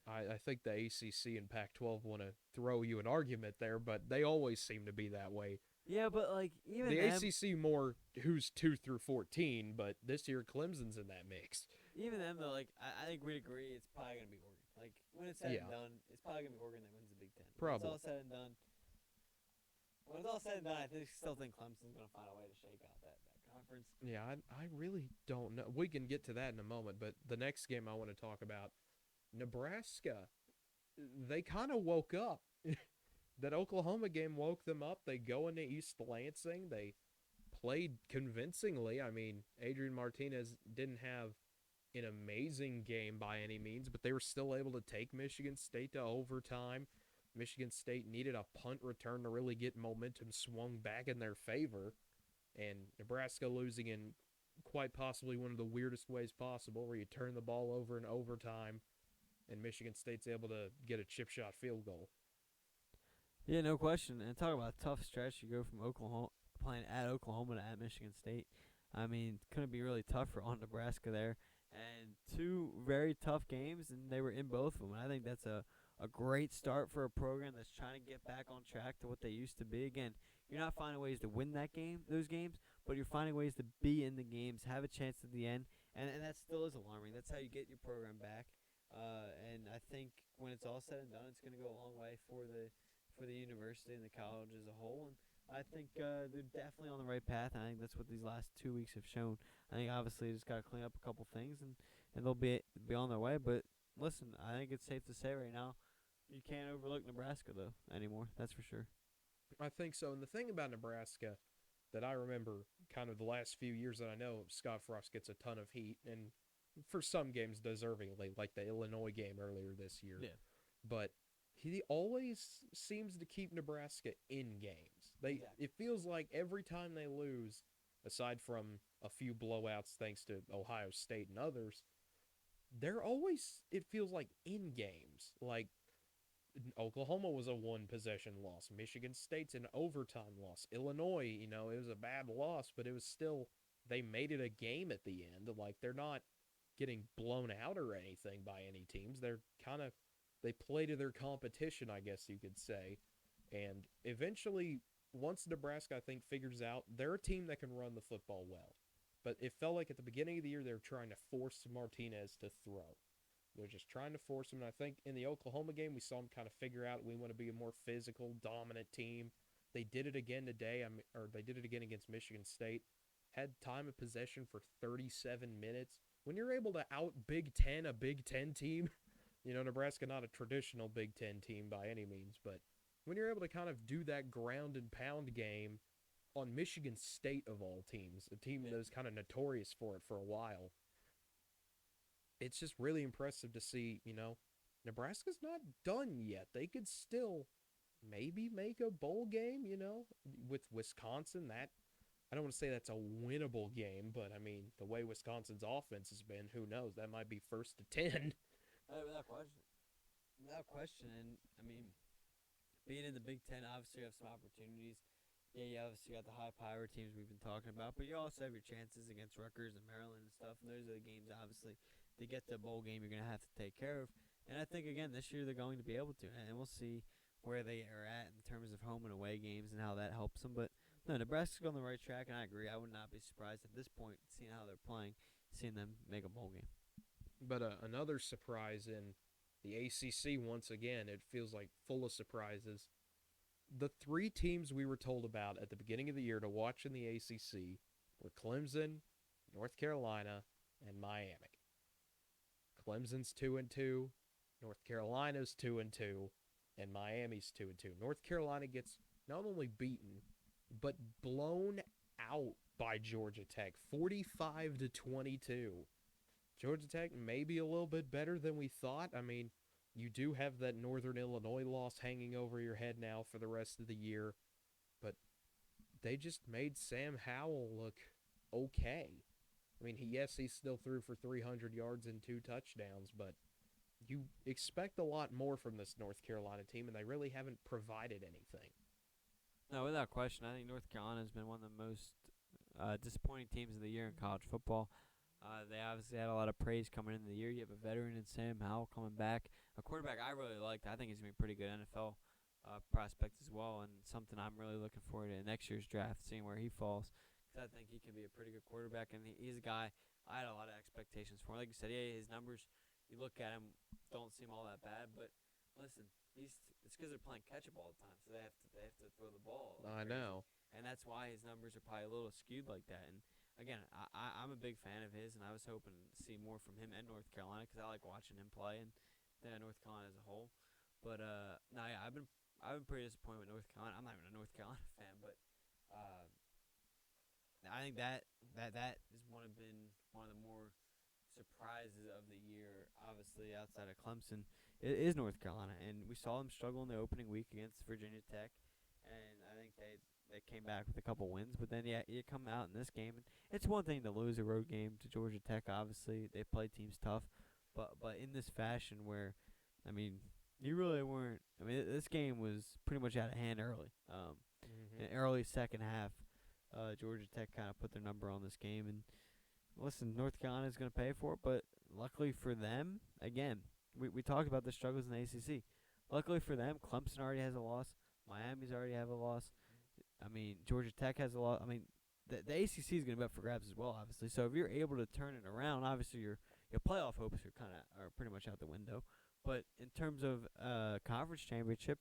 I think the ACC and Pac-12 want to throw you an argument there, but they always seem to be that way. Yeah, but like even The them, ACC more who's 2 through 14, but this year Clemson's in that mix. even them though, like I think we'd agree it's probably gonna be Oregon. Like when it's said Yeah, and done, it's probably gonna be Oregon that wins the Big Ten. When it's probably. all said and done, I still think Clemson's gonna find a way to shake out that conference. Yeah, I really don't know. We can get to that in a moment, but the next game I want to talk about, Nebraska, they kind of woke up. That Oklahoma game woke them up. They go into East Lansing. They played convincingly. I mean, Adrian Martinez didn't have an amazing game by any means, but they were still able to take Michigan State to overtime. Michigan State needed a punt return to really get momentum swung back in their favor. And Nebraska losing in quite possibly one of the weirdest ways possible, where you turn the ball over in overtime and Michigan State's able to get a chip shot field goal. Yeah, no question. And talk about a tough stretch. You go from Oklahoma playing at Oklahoma to at Michigan State. I mean, it's going to be really tough for on Nebraska there. And two very tough games, and they were in both of them. And I think that's a great start for a program that's trying to get back on track to what they used to be. Again, you're not finding ways to win those games, but you're finding ways to be in the games, have a chance at the end, and that still is alarming. That's how you get your program back. And I think when it's all said and done, it's going to go a long way for the university and the college as a whole. And I think they're definitely on the right path. And I think that's what these last 2 weeks have shown. I think obviously just got to clean up a couple things, and they'll be on their way. But listen, I think it's safe to say right now you can't overlook Nebraska though anymore. That's for sure. I think so. And the thing about Nebraska that I remember kind of the last few years that I know Scott Frost gets a ton of heat, and for some games deservingly, like the Illinois game earlier this year. Yeah. But he always seems to keep Nebraska in games. It feels like every time they lose, aside from a few blowouts thanks to Ohio State and others, they're always, it feels like, in games. Like Oklahoma was a one possession loss. Michigan State's an overtime loss. Illinois, it was a bad loss, but it was still, they made it a game at the end. Like, they're not getting blown out or anything by any teams. They're kind of, they play to their competition, I guess you could say. And eventually, once Nebraska, I think, figures out they're a team that can run the football well. But it felt like at the beginning of the year, they were trying to force Martinez to throw. They're just trying to force him. And I think in the Oklahoma game, we saw him kind of figure out we want to be a more physical, dominant team. They did it again today, or they did it again against Michigan State. Had time of possession for 37 minutes. When you're able to out Big Ten a Big Ten team, Nebraska not a traditional Big Ten team by any means, but when you're able to kind of do that ground and pound game on Michigan State of all teams, a team that was kind of notorious for it for a while, it's just really impressive to see, Nebraska's not done yet. They could still maybe make a bowl game, with Wisconsin. That, I don't want to say that's a winnable game, but I mean, the way Wisconsin's offense has been, who knows? That might be first to 10. Without question. Without question. And, I mean, being in the Big Ten, obviously you have some opportunities. Yeah, you obviously got the high-power teams we've been talking about, but you also have your chances against Rutgers and Maryland and stuff. And those are the games, obviously, to get the bowl game you're going to have to take care of. And I think, again, this year they're going to be able to. And we'll see where they are at in terms of home and away games and how that helps them. But, no, Nebraska's on the right track, and I agree. I would not be surprised at this point, seeing how they're playing, seeing them make a bowl game. But another surprise in the ACC, once again, it feels like full of surprises. The three teams we were told about at the beginning of the year to watch in the ACC were Clemson, North Carolina, and Miami. Clemson's 2-2, North Carolina's 2-2, and Miami's 2-2. North Carolina gets not only beaten, but blown out by Georgia Tech, 45-22. Georgia Tech may be a little bit better than we thought. I mean, you do have that Northern Illinois loss hanging over your head now for the rest of the year, but they just made Sam Howell look okay. I mean, yes, he still threw for 300 yards and 2 touchdowns, but you expect a lot more from this North Carolina team, and they really haven't provided anything. No, without question. I think North Carolina has been one of the most disappointing teams of the year in college football. They obviously had a lot of praise coming into the year. You have a veteran in Sam Howell coming back, a quarterback I really liked. I think he's going to be a pretty good NFL prospect as well, and something I'm really looking forward to in next year's draft, seeing where he falls. Because I think he can be a pretty good quarterback, and he's a guy I had a lot of expectations for. Like you said, yeah, his numbers, you look at him, don't seem all that bad, but listen, it's because they're playing catch-up all the time, so they have to throw the ball. I know. And that's why his numbers are probably a little skewed like that. And again, I'm a big fan of his, and I was hoping to see more from him and North Carolina because I like watching him play and North Carolina as a whole. But no, yeah, I've been pretty disappointed with North Carolina. I'm not even a North Carolina fan, but I think that has been one of the more surprises of the year. Obviously, outside of Clemson, it is North Carolina, and we saw them struggle in the opening week against Virginia Tech, and I think they came back with a couple wins, but then you come out in this game, and it's one thing to lose a road game to Georgia Tech. Obviously, they play teams tough, but in this fashion where, I mean, you really weren't. I mean, this game was pretty much out of hand early. In early second half, Georgia Tech kind of put their number on this game. And listen, North Carolina is going to pay for it, but luckily for them, again, we talked about the struggles in the ACC. Luckily for them, Clemson already has a loss. Miami's already have a loss. I mean, Georgia Tech has a loss. I mean, the ACC is going to be up for grabs as well, obviously. So if you're able to turn it around, obviously your playoff hopes are pretty much out the window. But in terms of conference championship,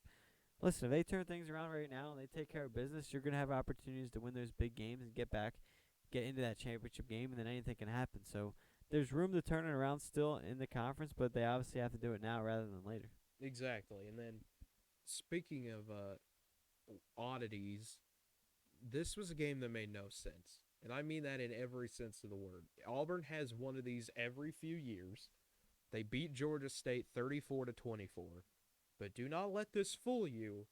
listen, if they turn things around right now and they take care of business, you're going to have opportunities to win those big games and get into that championship game, and then anything can happen. So there's room to turn it around still in the conference, but they obviously have to do it now rather than later. Exactly. And then, speaking of oddities, this was a game that made no sense. And I mean that in every sense of the word. Auburn has one of these every few years. They beat Georgia State 34-24. But do not let this fool you.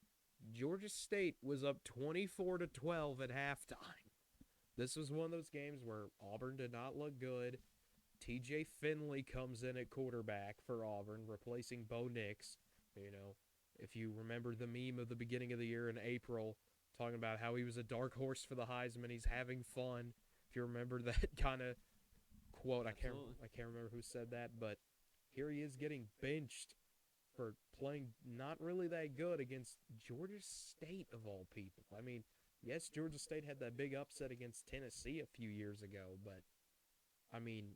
Georgia State was up 24-12 at halftime. This was one of those games where Auburn did not look good. TJ Finley comes in at quarterback for Auburn, replacing Bo Nix. You know, if you remember the meme of the beginning of the year in April, talking about how he was a dark horse for the Heisman, he's having fun. If you remember that kind of quote, I can't remember who said that, but here he is getting benched for playing not really that good against Georgia State of all people. I mean, yes, Georgia State had that big upset against Tennessee a few years ago, but I mean,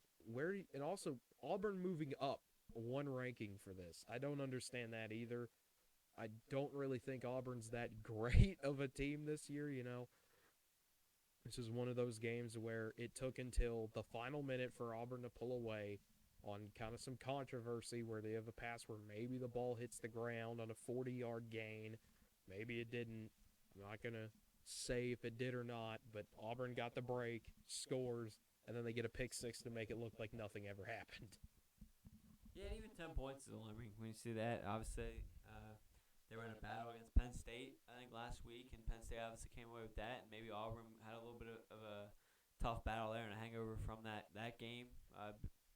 and also Auburn moving up one ranking for this. I don't understand that either. I don't really think Auburn's that great of a team this year, you know. This is one of those games where it took until the final minute for Auburn to pull away on kind of some controversy where they have a pass where maybe the ball hits the ground on a 40-yard gain. Maybe it didn't. I'm not going to say if it did or not, but Auburn got the break, scores, and then they get a pick six to make it look like nothing ever happened. Yeah, and even 10 points is I mean, when you see that, obviously they were in a battle against Penn State, I think, last week, and Penn State obviously came away with that, and maybe Auburn had a little bit of a tough battle there and a hangover from that game,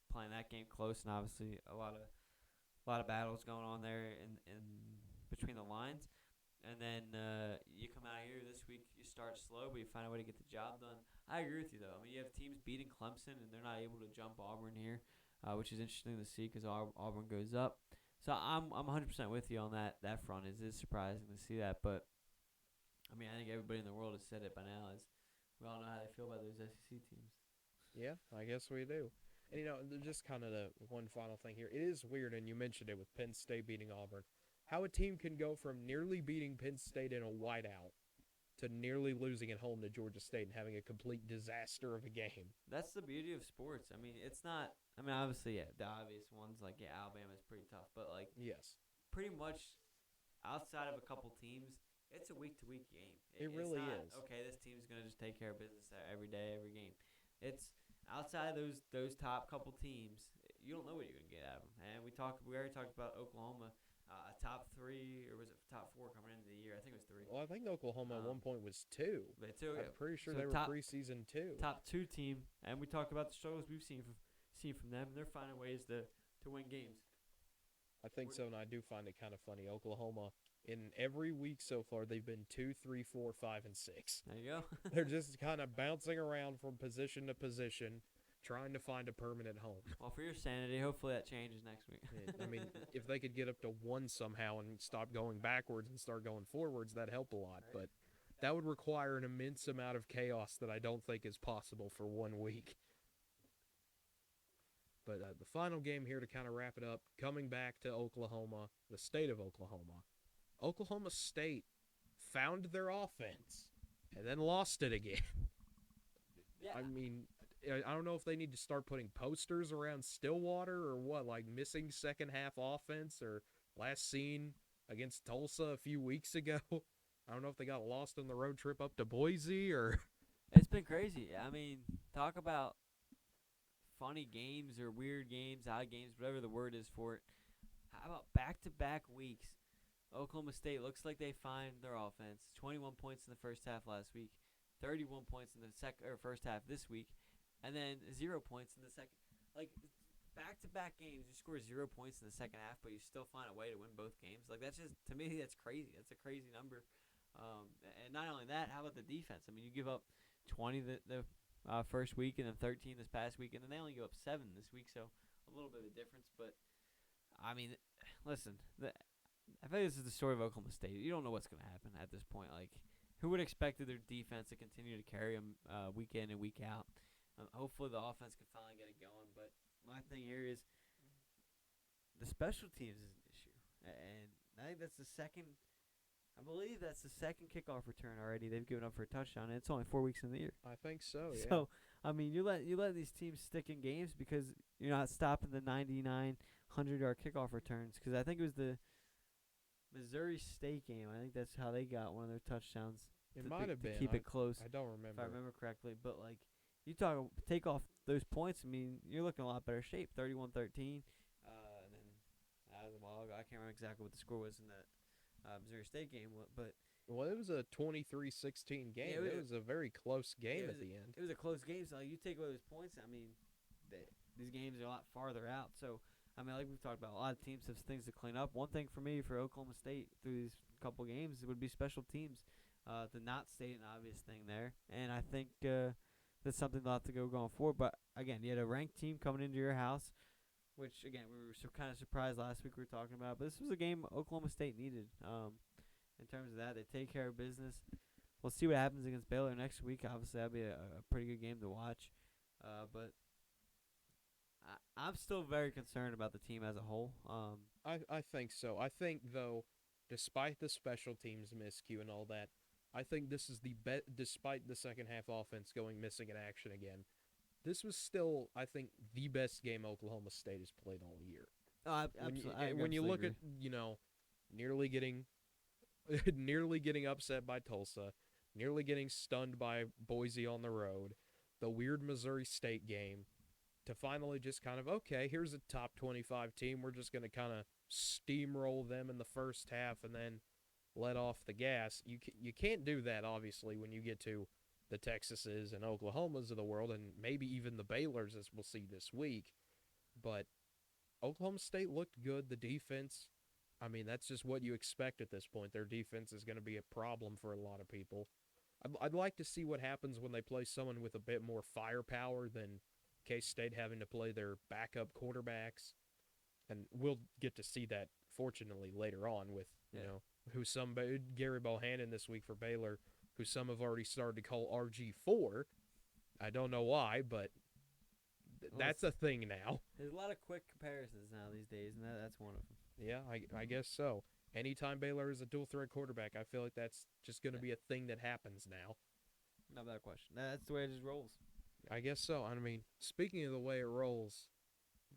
playing that game close, and obviously a lot of battles going on there in between the lines. And then you come out here this week, you start slow, but you find a way to get the job done. I agree with you, though. I mean, you have teams beating Clemson, and they're not able to jump Auburn here, which is interesting to see because Auburn goes up. So I'm 100% with you on that front. It is surprising to see that, but I mean, I think everybody in the world has said it by now. Is we all know how they feel about those SEC teams. Yeah, I guess we do. And, you know, just kind of the one final thing here. It is weird, and you mentioned it with Penn State beating Auburn, how a team can go from nearly beating Penn State in a whiteout to nearly losing at home to Georgia State and having a complete disaster of a game. That's the beauty of sports. I mean, it's not – I mean, obviously, yeah, the obvious ones, like, yeah, Alabama's pretty tough. But, like, yes, pretty much outside of a couple teams, it's a week-to-week game. It really is. Okay, this team's going to just take care of business every day, every game. It's outside of those top couple teams, you don't know what you're going to get out of them. And we already talked about Oklahoma. A top 3, or was it top 4 coming into the year? I think it was 3. Well, I think Oklahoma at one point was 2. I'm pretty sure they were preseason 2. Top 2 team, and we talk about the struggles we've seen from them, and they're finding ways to win games. I think so, and I do find it kind of funny. Oklahoma, in every week so far, they've been 2, 3, 4, 5, and 6. There you go. They're just kind of bouncing around from position to position, trying to find a permanent home. Well, for your sanity, hopefully that changes next week. I mean, if they could get up to 1 somehow and stop going backwards and start going forwards, that'd help a lot. But that would require an immense amount of chaos that I don't think is possible for 1 week. But the final game here to kind of wrap it up, coming back to Oklahoma, the state of Oklahoma. Oklahoma State found their offense and then lost it again. Yeah. I mean, I don't know if they need to start putting posters around Stillwater or what, like missing second half offense or last seen against Tulsa a few weeks ago. I don't know if they got lost on the road trip up to Boise or. It's been crazy. I mean, talk about funny games or weird games, odd games, whatever the word is for it. How about back-to-back weeks? Oklahoma State looks like they find their offense. 21 points in the first half last week, 31 points in the first half this week, and then 0 points in the second. Like, back-to-back games, you score 0 points in the second half, but you still find a way to win both games. Like, that's just, to me, that's crazy. That's a crazy number. And not only that, how about the defense? I mean, you give up 20 the first week, and then 13 this past week, and then they only go up 7 this week, so a little bit of a difference. But I mean, listen, I think this is the story of Oklahoma State. You don't know what's going to happen at this point. Like, who would expect their defense to continue to carry them week in and week out? Hopefully, the offense can finally get it going. But my thing here is the special teams is an issue, and I think that's the second. I believe that's the second kickoff return already they've given up for a touchdown, and it's only 4 weeks in the year. I think so. Yeah. So I mean, you let these teams stick in games because you're not stopping the 99, 100-yard kickoff returns. Because I think it was the Missouri State game. I think that's how they got one of their touchdowns. It might have been. Keep it close. I don't remember. If I remember correctly, but like you take off those points. I mean, you're looking a lot better shape. 31-13. And then that was a while ago. I can't remember exactly what the score was in that Missouri State game, but it was a 23-16 game. Yeah, it was a very close game at the end. It was a close game. So like, you take away those points. I mean, these games are a lot farther out. So I mean, like we've talked about, a lot of teams have things to clean up. One thing for me for Oklahoma State through these couple games would be special teams. To not state an obvious thing there, and I think that's something they'll have to go going forward. But again, you had a ranked team coming into your house, which again we were kind of surprised last week we were talking about. But this was a game Oklahoma State needed. In terms of that, they take care of business. We'll see what happens against Baylor next week. Obviously, that'll be a pretty good game to watch. But I'm still very concerned about the team as a whole. I think so. I think, though, despite the special teams miscue and all that, I think this is despite the second half offense going missing in action again, this was still, I think, the best game Oklahoma State has played all year. Absolutely. When you look at, nearly getting upset by Tulsa, nearly getting stunned by Boise on the road, the weird Missouri State game, to finally just kind of, okay, here's a top 25 team. We're just going to kind of steamroll them in the first half and then let off the gas. You can't do that, obviously, when you get to the Texases and Oklahomas of the world, and maybe even the Baylors, as we'll see this week. But Oklahoma State looked good. The defense, I mean, that's just what you expect at this point. Their defense is going to be a problem for a lot of people. I'd like to see what happens when they play someone with a bit more firepower than K-State having to play their backup quarterbacks. And we'll get to see that, fortunately, later on with, Gary Bohannon this week for Baylor, who some have already started to call RG4. I don't know why, but that's a thing now. There's a lot of quick comparisons now these days, and that's one of them. Yeah, I guess so. Anytime Baylor is a dual-threat quarterback, I feel like that's just going to be a thing that happens now. Not that question. That's the way it just rolls. I guess so. I mean, speaking of the way it rolls,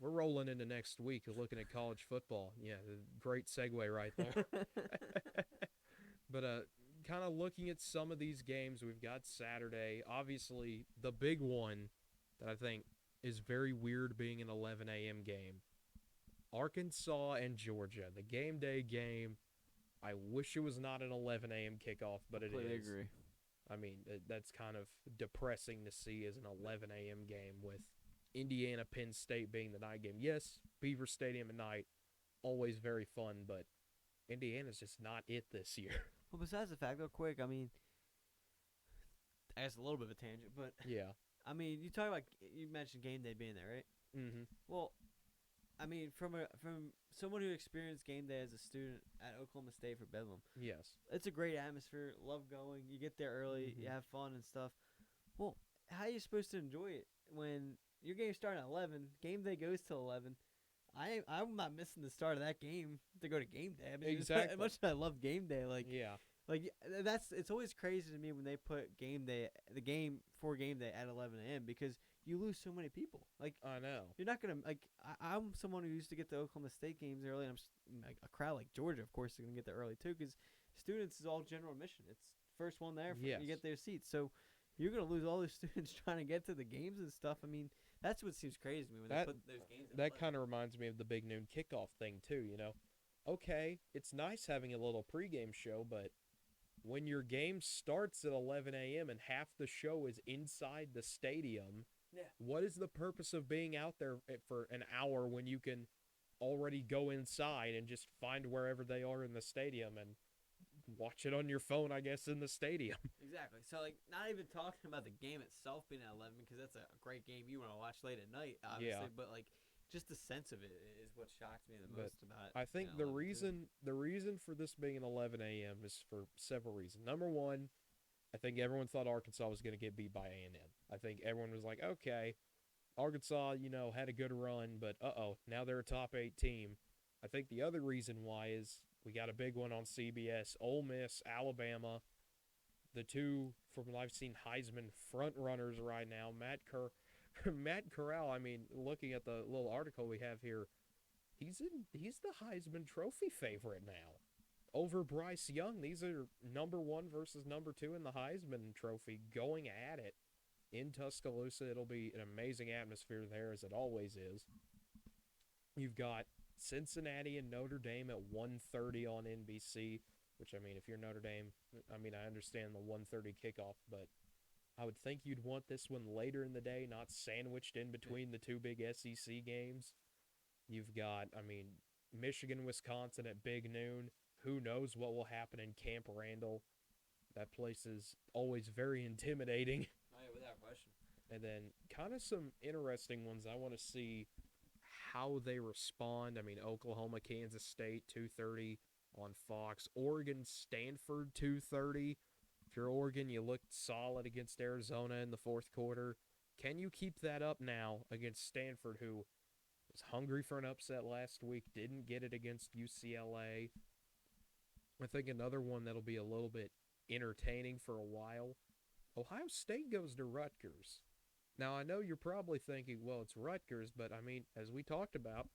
we're rolling into next week looking at college football. Yeah, great segue right there. But kind of looking at some of these games, we've got Saturday. Obviously, the big one that I think is very weird being an 11 a.m. game. Arkansas and Georgia, the game day game. I wish it was not an 11 a.m. kickoff, but it is. I agree. I mean, that's kind of depressing to see as an 11 a.m. game with Indiana, Penn State being the night game. Yes, Beaver Stadium at night, always very fun, but Indiana's just not it this year. Well, besides the fact, though, quick, I mean, I guess a little bit of a tangent, but yeah. I mean, you mentioned game day being there, right? Mm-hmm. Well, I mean, from someone who experienced game day as a student at Oklahoma State for Bedlam, yes, it's a great atmosphere. Love going. You get there early, you have fun and stuff. Well, how are you supposed to enjoy it when your game's starting at 11? Game day goes till 11. I'm not missing the start of that game to go to game day. I mean, exactly. As much as I love game day, it's always crazy to me when they put game day, the game for game day at 11 a.m. because you lose so many people. Like, I know. You're not gonna I'm someone who used to get to Oklahoma State games early, and a crowd like Georgia, of course, is gonna get there early too, because students is all general admission. It's first one there. You get their seats, so you're gonna lose all those students trying to get to the games and stuff. I mean, that's what seems crazy to me when they put those games. That kind of reminds me of the big noon kickoff thing too. Okay, it's nice having a little pregame show, but when your game starts at 11 a.m. and half the show is inside the stadium, what is the purpose of being out there for an hour when you can already go inside and just find wherever they are in the stadium and watch it on your phone, I guess, in the stadium. Exactly. So, like, not even talking about the game itself being at 11 because that's a great game you want to watch late at night, Yeah, obviously. But like, just the sense of it is what shocked me the but most about I it think at 11 too. the reason for this being an 11 a.m. is for several reasons. Number one, I think everyone thought Arkansas was going to get beat by A&M. I think everyone was like, okay, Arkansas, had a good run, but now they're a top 8 team. I think the other reason why is we got a big one on CBS. Ole Miss, Alabama, the two from what I've seen Heisman front runners right now. Matt Corral. I mean, looking at the little article we have here, he's the Heisman Trophy favorite now over Bryce Young. These are number one versus number two in the Heisman Trophy going at it in Tuscaloosa. It'll be an amazing atmosphere there, as it always is. You've got Cincinnati and Notre Dame at 1:30 on NBC, which, I mean, if you're Notre Dame, I mean, I understand the 1:30 kickoff, but I would think you'd want this one later in the day, not sandwiched in between the two big SEC games. You've got, I mean, Michigan, Wisconsin at big noon. Who knows what will happen in Camp Randall? That place is always very intimidating. Oh yeah, without question. And then kind of some interesting ones. I want to see how they respond. I mean, Oklahoma, Kansas State, 2:30 on Fox. Oregon, Stanford, 2:30. If you're Oregon, you looked solid against Arizona in the fourth quarter. Can you keep that up now against Stanford, who was hungry for an upset last week, didn't get it against UCLA? I think another one that'll be a little bit entertaining for a while. Ohio State goes to Rutgers. Now, I know you're probably thinking, well, it's Rutgers, but I mean, as we talked about,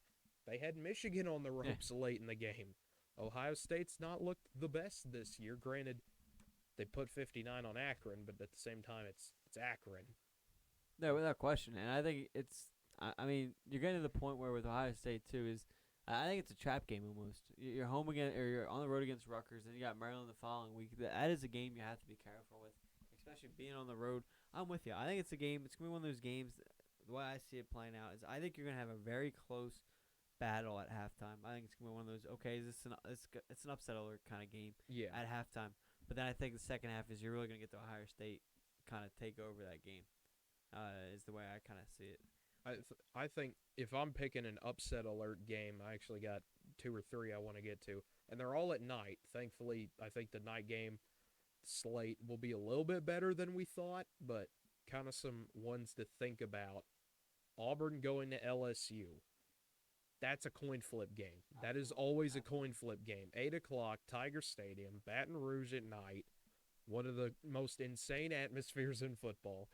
they had Michigan on the ropes late in the game. Ohio State's not looked the best this year. Granted, they put 59 on Akron, but at the same time, it's Akron. No, without question. And I think it's. I mean, you're getting to the point where with Ohio State too is. I think it's a trap game almost. You're home again, or you're on the road against Rutgers, and you got Maryland the following week. That is a game you have to be careful with, especially being on the road. I'm with you. I think it's a game. It's gonna be one of those games. The way I see it playing out is, I think you're gonna have a very close battle at halftime. I think it's gonna be one of those. Okay, is this it's an upset alert kind of game Yeah. at halftime. But then I think the second half is you're really gonna get the Ohio State kind of take over that game. Is the way I kind of see it. I think if I'm picking an upset alert game, I actually got two or three I want to get to, and they're all at night. Thankfully, I think the night game slate will be a little bit better than we thought, but kind of some ones to think about. Auburn going to LSU. That's a coin flip game. That is always a coin flip game. 8 o'clock, Tiger Stadium, Baton Rouge at night. One of the most insane atmospheres in football.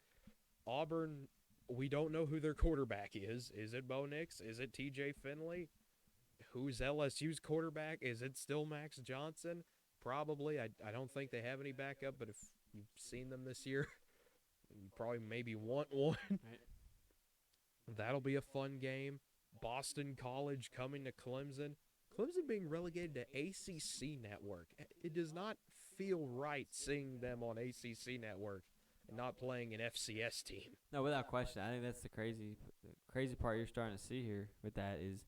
Auburn, we don't know who their quarterback is. Is it Bo Nix? Is it TJ Finley? Who's LSU's quarterback? Is it still Max Johnson? Probably. I don't think they have any backup, but if you've seen them this year, you probably maybe want one. Right. That'll be a fun game. Boston College coming to Clemson. Clemson being relegated to ACC Network. It does not feel right seeing them on ACC Network and not playing an FCS team. No, without question. I think that's the crazy part you're starting to see here with that is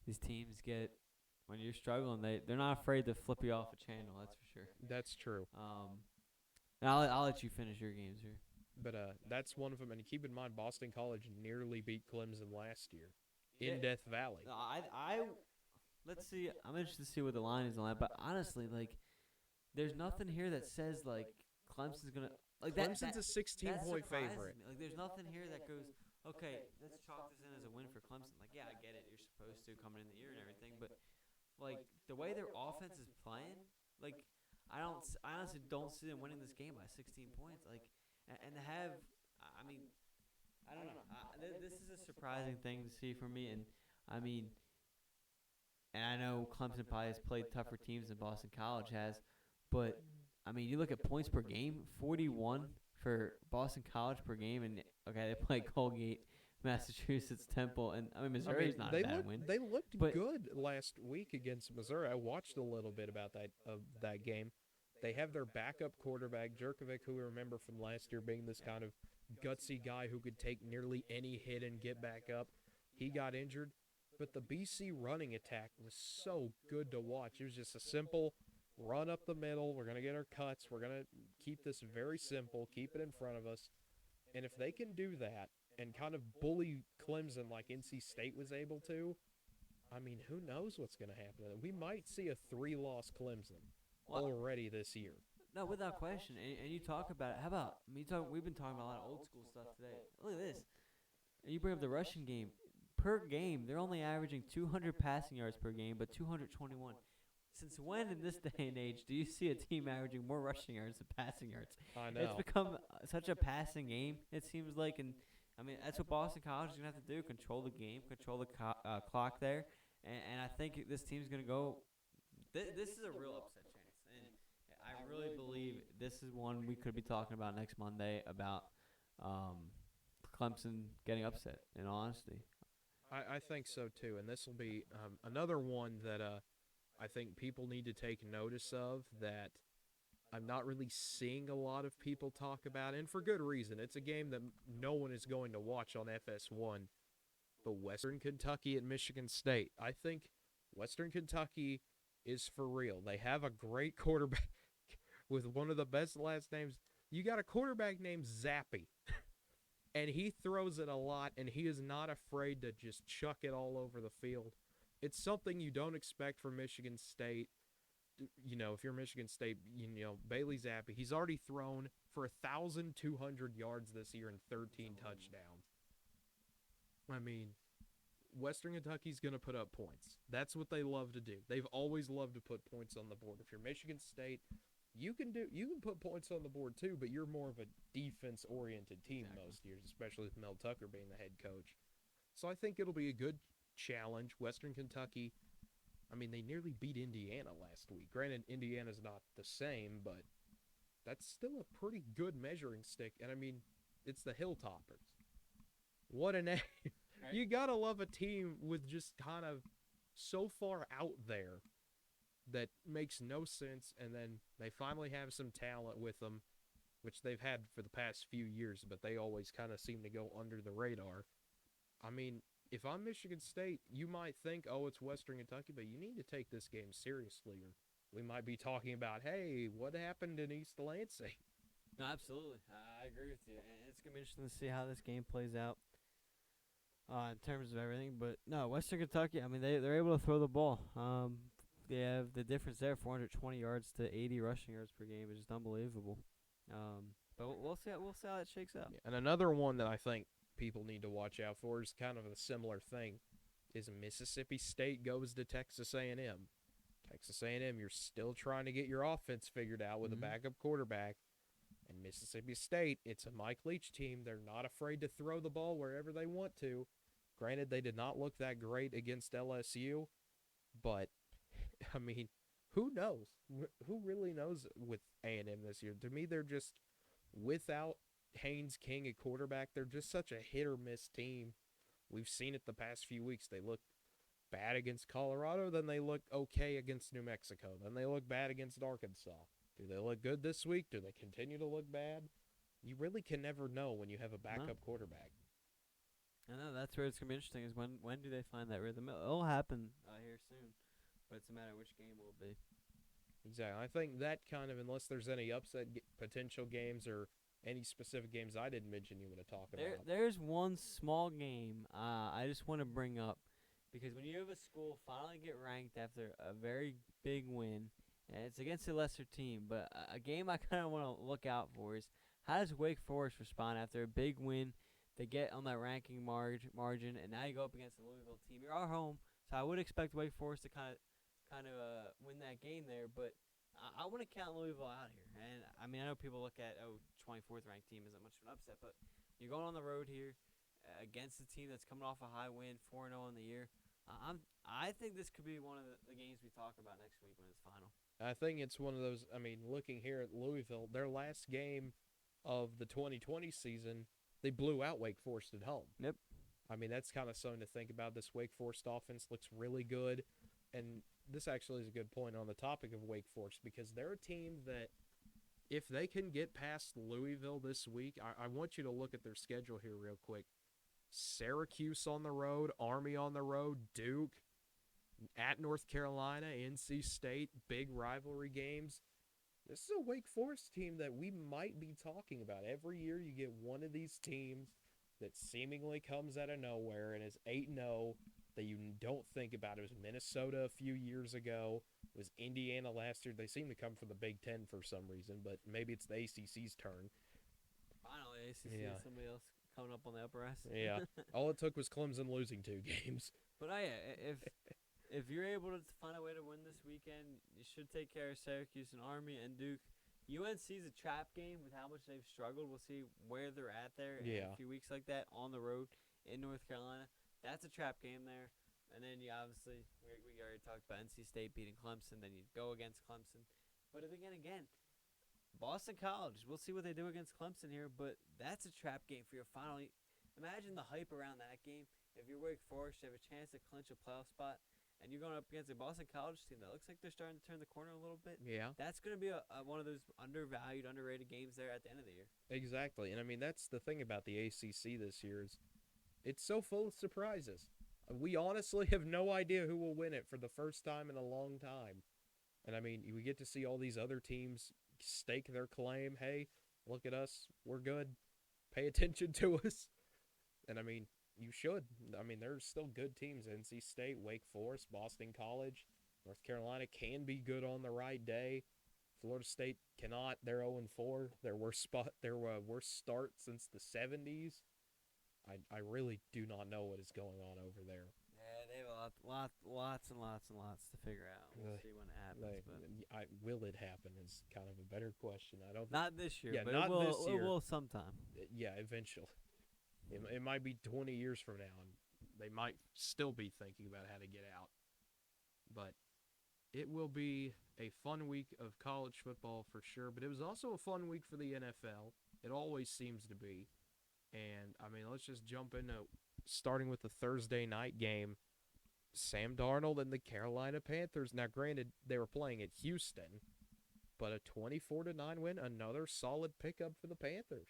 these teams get when you're struggling, they're not afraid to flip you off a channel. That's for sure. That's true. And I'll let you finish your games here. But that's one of them. And keep in mind, Boston College nearly beat Clemson last year in Death Valley. No, let's see. I'm interested to see what the line is on that. But honestly, like, there's nothing here that says like Clemson's gonna like that. Clemson's a 16-point favorite. Me. Like, there's nothing here that goes, okay, let's chalk this in as a win for Clemson. Like, yeah, I get it. You're supposed to coming in the year and everything, but like the way their offense is playing, like I honestly don't see them winning this game by 16 points. Like, and to have, I mean, I don't know. This is a surprising thing to see for me, and I mean, and I know Clemson probably has played tougher teams than Boston College has, but I mean, you look at points per game, 41 for Boston College per game, and okay, they play Colgate, Massachusetts, Temple, and I mean Missouri's not a bad win. They looked good last week against Missouri. I watched a little bit about that game. They have their backup quarterback, Jerkovic, who we remember from last year being this kind of gutsy guy who could take nearly any hit and get back up. He got injured, but the BC running attack was so good to watch. It was just a simple run up the middle. We're going to get our cuts. We're going to keep this very simple, keep it in front of us. And if they can do that and kind of bully Clemson like NC State was able to, I mean, who knows what's going to happen? We might see a 3-loss Clemson Well, already this year. no, without question. And you talk about it. How about me? We've been talking about a lot of old school stuff today. Look at this. And you bring up the rushing game. Per game, they're only averaging 200 passing yards per game, but 221. Since when in this day and age do you see a team averaging more rushing yards than passing yards? I It's know. become such a passing game, it seems like. And, I mean, that's what Boston College is going to have to do, control the game, control the clock there. And I think this team's going to go – this is a real upset chance. And I really believe this is one we could be talking about next Monday about Clemson getting upset, in all honesty. I think so too. And this will be another one that I think people need to take notice of that I'm not really seeing a lot of people talk about, and for good reason. It's a game that no one is going to watch on FS1, but Western Kentucky at Michigan State. I think Western Kentucky is for real. They have a great quarterback with one of the best last names. You got a quarterback named Zappy, and he throws it a lot, and he is not afraid to just chuck it all over the field. It's something you don't expect from Michigan State. You know, if you're Michigan State, Bailey Zappi, he's already thrown for 1,200 yards this year and 13 touchdowns. I mean, Western Kentucky's going to put up points. That's what they love to do. They've always loved to put points on the board. If you're Michigan State, you can put points on the board too, but you're more of a defense-oriented team most years, especially with Mel Tucker being the head coach. So I think it'll be a good challenge. Western Kentucky, I mean, they nearly beat Indiana last week. Granted, Indiana's not the same, but that's still a pretty good measuring stick. And I mean, it's the Hilltoppers. What a name. Right. You got to love a team with just kind of so far out there that makes no sense, and then they finally have some talent with them, which they've had for the past few years, but they always kind of seem to go under the radar. I mean, if I'm Michigan State, you might think, oh, it's Western Kentucky, but you need to take this game seriously, or we might be talking about, hey, what happened in East Lansing? No, absolutely. I agree with you. And it's going to be interesting to see how this game plays out in terms of everything. But, no, Western Kentucky, I mean, they're able to throw the ball. They have the difference there, 420 yards to 80 rushing yards per game, is just unbelievable. But we'll see how it shakes out. Yeah, and another one that I think people need to watch out for is kind of a similar thing, is Mississippi State goes to Texas A&M. Texas A&M, you're still trying to get your offense figured out with a backup quarterback. And Mississippi State, it's a Mike Leach team. They're not afraid to throw the ball wherever they want to. Granted, they did not look that great against LSU, but, I mean, who knows? Who really knows with A&M this year? To me, they're just, without Haynes King at quarterback, they're just such a hit-or-miss team. We've seen it the past few weeks. They look bad against Colorado, then they look okay against New Mexico, then they look bad against Arkansas. Do they look good this week? Do they continue to look bad? You really can never know when you have a backup quarterback. I know, that's where it's going to be interesting, is when do they find that rhythm? It'll happen here soon, but it's a matter of which game it will be. Exactly. I think that kind of, unless there's any upset potential games or any specific games I didn't mention you want to talk about. There's one small game I just want to bring up, because when you have a school finally get ranked after a very big win, and it's against a lesser team, but a game I kind of want to look out for is, how does Wake Forest respond after a big win? They get on that ranking margin, and now you go up against the Louisville team. You're at home, so I would expect Wake Forest to kind of win that game there, but I want to count Louisville out here. And I mean, I know people look at 24th ranked team isn't much of an upset, but you're going on the road here against a team that's coming off a high win, 4-0 in the year. I think this could be one of the games we talk about next week when it's final. I think it's one of those, I mean, looking here at Louisville, their last game of the 2020 season, they blew out Wake Forest at home. Yep. I mean, that's kind of something to think about. This Wake Forest offense looks really good. And this actually is a good point on the topic of Wake Forest, because they're a team that if they can get past Louisville this week, I want you to look at their schedule here real quick. Syracuse on the road, Army on the road, Duke. at North Carolina, NC State, big rivalry games. This is a Wake Forest team that we might be talking about. Every year you get one of these teams that seemingly comes out of nowhere and is 8-0 that you don't think about. It was Minnesota a few years ago. It was Indiana last year. They seem to come from the Big Ten for some reason, but maybe it's the ACC's turn. Finally, ACC Yeah. and somebody else coming up on the upper S. Yeah. All it took was Clemson losing 2 games. But if you're able to find a way to win this weekend, you should take care of Syracuse and Army and Duke. UNC's a trap game with how much they've struggled. We'll see where they're at there in a few weeks like that on the road in North Carolina. That's a trap game there. And then you obviously, we already talked about NC State beating Clemson. Then you go against Clemson. But again, Boston College, we'll see what they do against Clemson here. But that's a trap game for your final. Imagine the hype around that game. If you're Wake Forest, you have a chance to clinch a playoff spot. And you're going up against a Boston College team that looks like they're starting to turn the corner a little bit. Yeah. That's going to be one of those undervalued, underrated games there at the end of the year. Exactly. And I mean, that's the thing about the ACC this year is it's so full of surprises. We honestly have no idea who will win it for the first time in a long time. And I mean, we get to see all these other teams stake their claim. Hey, look at us. We're good. Pay attention to us. And I mean, you should. I mean, there's still good teams. NC State, Wake Forest, Boston College, North Carolina can be good on the right day. Florida State cannot. They're 0-4. Their worst start since the 70s. I really do not know what is going on over there. Yeah, they have lots and lots to figure out. We'll see when it happens. Will it happen is kind of a better question. I don't. Not this year, yeah, but not this year. It will sometime. Yeah, eventually. It might be 20 years from now, and they might still be thinking about how to get out. But it will be a fun week of college football for sure. But it was also a fun week for the NFL. It always seems to be. And, I mean, let's just jump into starting with the Thursday night game. Sam Darnold and the Carolina Panthers. Now, granted, they were playing at Houston, but a 24-9 win, another solid pickup for the Panthers.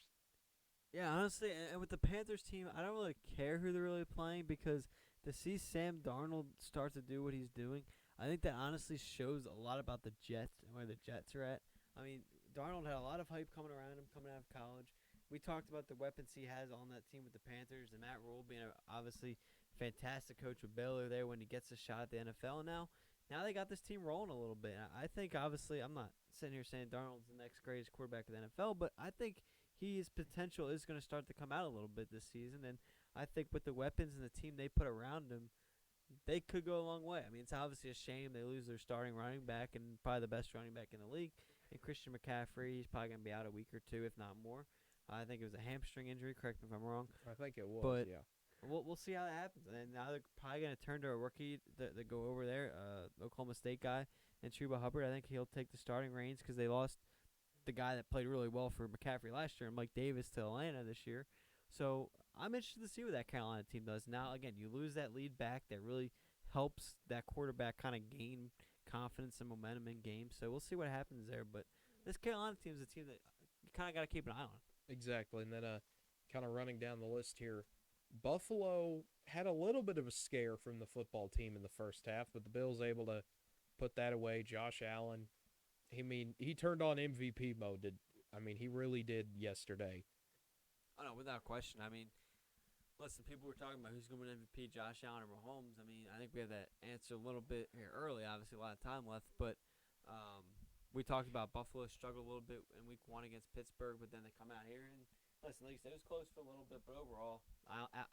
Yeah, honestly, and with the Panthers team, I don't really care who they're really playing because to see Sam Darnold start to do what he's doing, I think that honestly shows a lot about the Jets and where the Jets are at. I mean, Darnold had a lot of hype coming around him coming out of college. We talked about the weapons he has on that team with the Panthers and Matt Rule being obviously fantastic coach with Baylor there when he gets a shot at the NFL. Now they got this team rolling a little bit. I think, obviously, I'm not sitting here saying Darnold's the next greatest quarterback of the NFL, but I think his potential is going to start to come out a little bit this season. And I think with the weapons and the team they put around him, they could go a long way. I mean, it's obviously a shame they lose their starting running back and probably the best running back in the league. And Christian McCaffrey, he's probably going to be out a week or two, if not more. I think it was a hamstring injury. Correct me if I'm wrong. I think it was, but yeah. We'll see how that happens. And now they're probably going to turn to a rookie that go over there, Oklahoma State guy, and Chuba Hubbard. I think he'll take the starting reins because they lost the guy that played really well for McCaffrey last year, and Mike Davis to Atlanta this year. So I'm interested to see what that Carolina team does. Now, again, you lose that lead back that really helps that quarterback kind of gain confidence and momentum in games. So we'll see what happens there. But this Carolina team is a team that you kind of got to keep an eye on. Exactly. And then kind of running down the list here, Buffalo had a little bit of a scare from the football team in the first half, but the Bills able to put that away. Josh Allen, he turned on MVP mode. He really did yesterday. Oh, no, without question. I mean, listen, people were talking about who's going to win MVP, Josh Allen or Mahomes. I mean, I think we have that answer a little bit here early. Obviously, a lot of time left, but we talked about Buffalo struggled a little bit in Week 1 against Pittsburgh, but then they come out here and listen. Like you said, it was close for a little bit, but overall,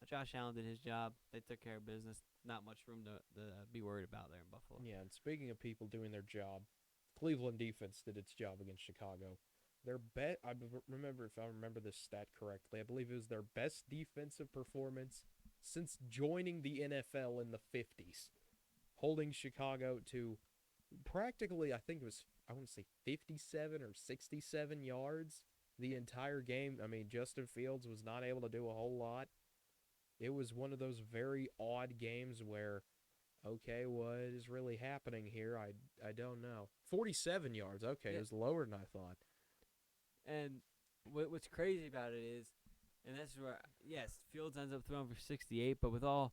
Josh Allen did his job. They took care of business. Not much room to be worried about there in Buffalo. Yeah, and speaking of people doing their job, Cleveland defense did its job against Chicago. I remember if I remember this stat correctly, I believe it was their best defensive performance since joining the NFL in the 50s, holding Chicago to practically, I think it was, I want to say 57 or 67 yards the entire game. I mean, Justin Fields was not able to do a whole lot. It was one of those very odd games where, okay, what is really happening here? I don't know. 47 yards. Okay, yeah. It was lower than I thought. And what's crazy about it is, and that's where, yes, Fields ends up throwing for 68, but with all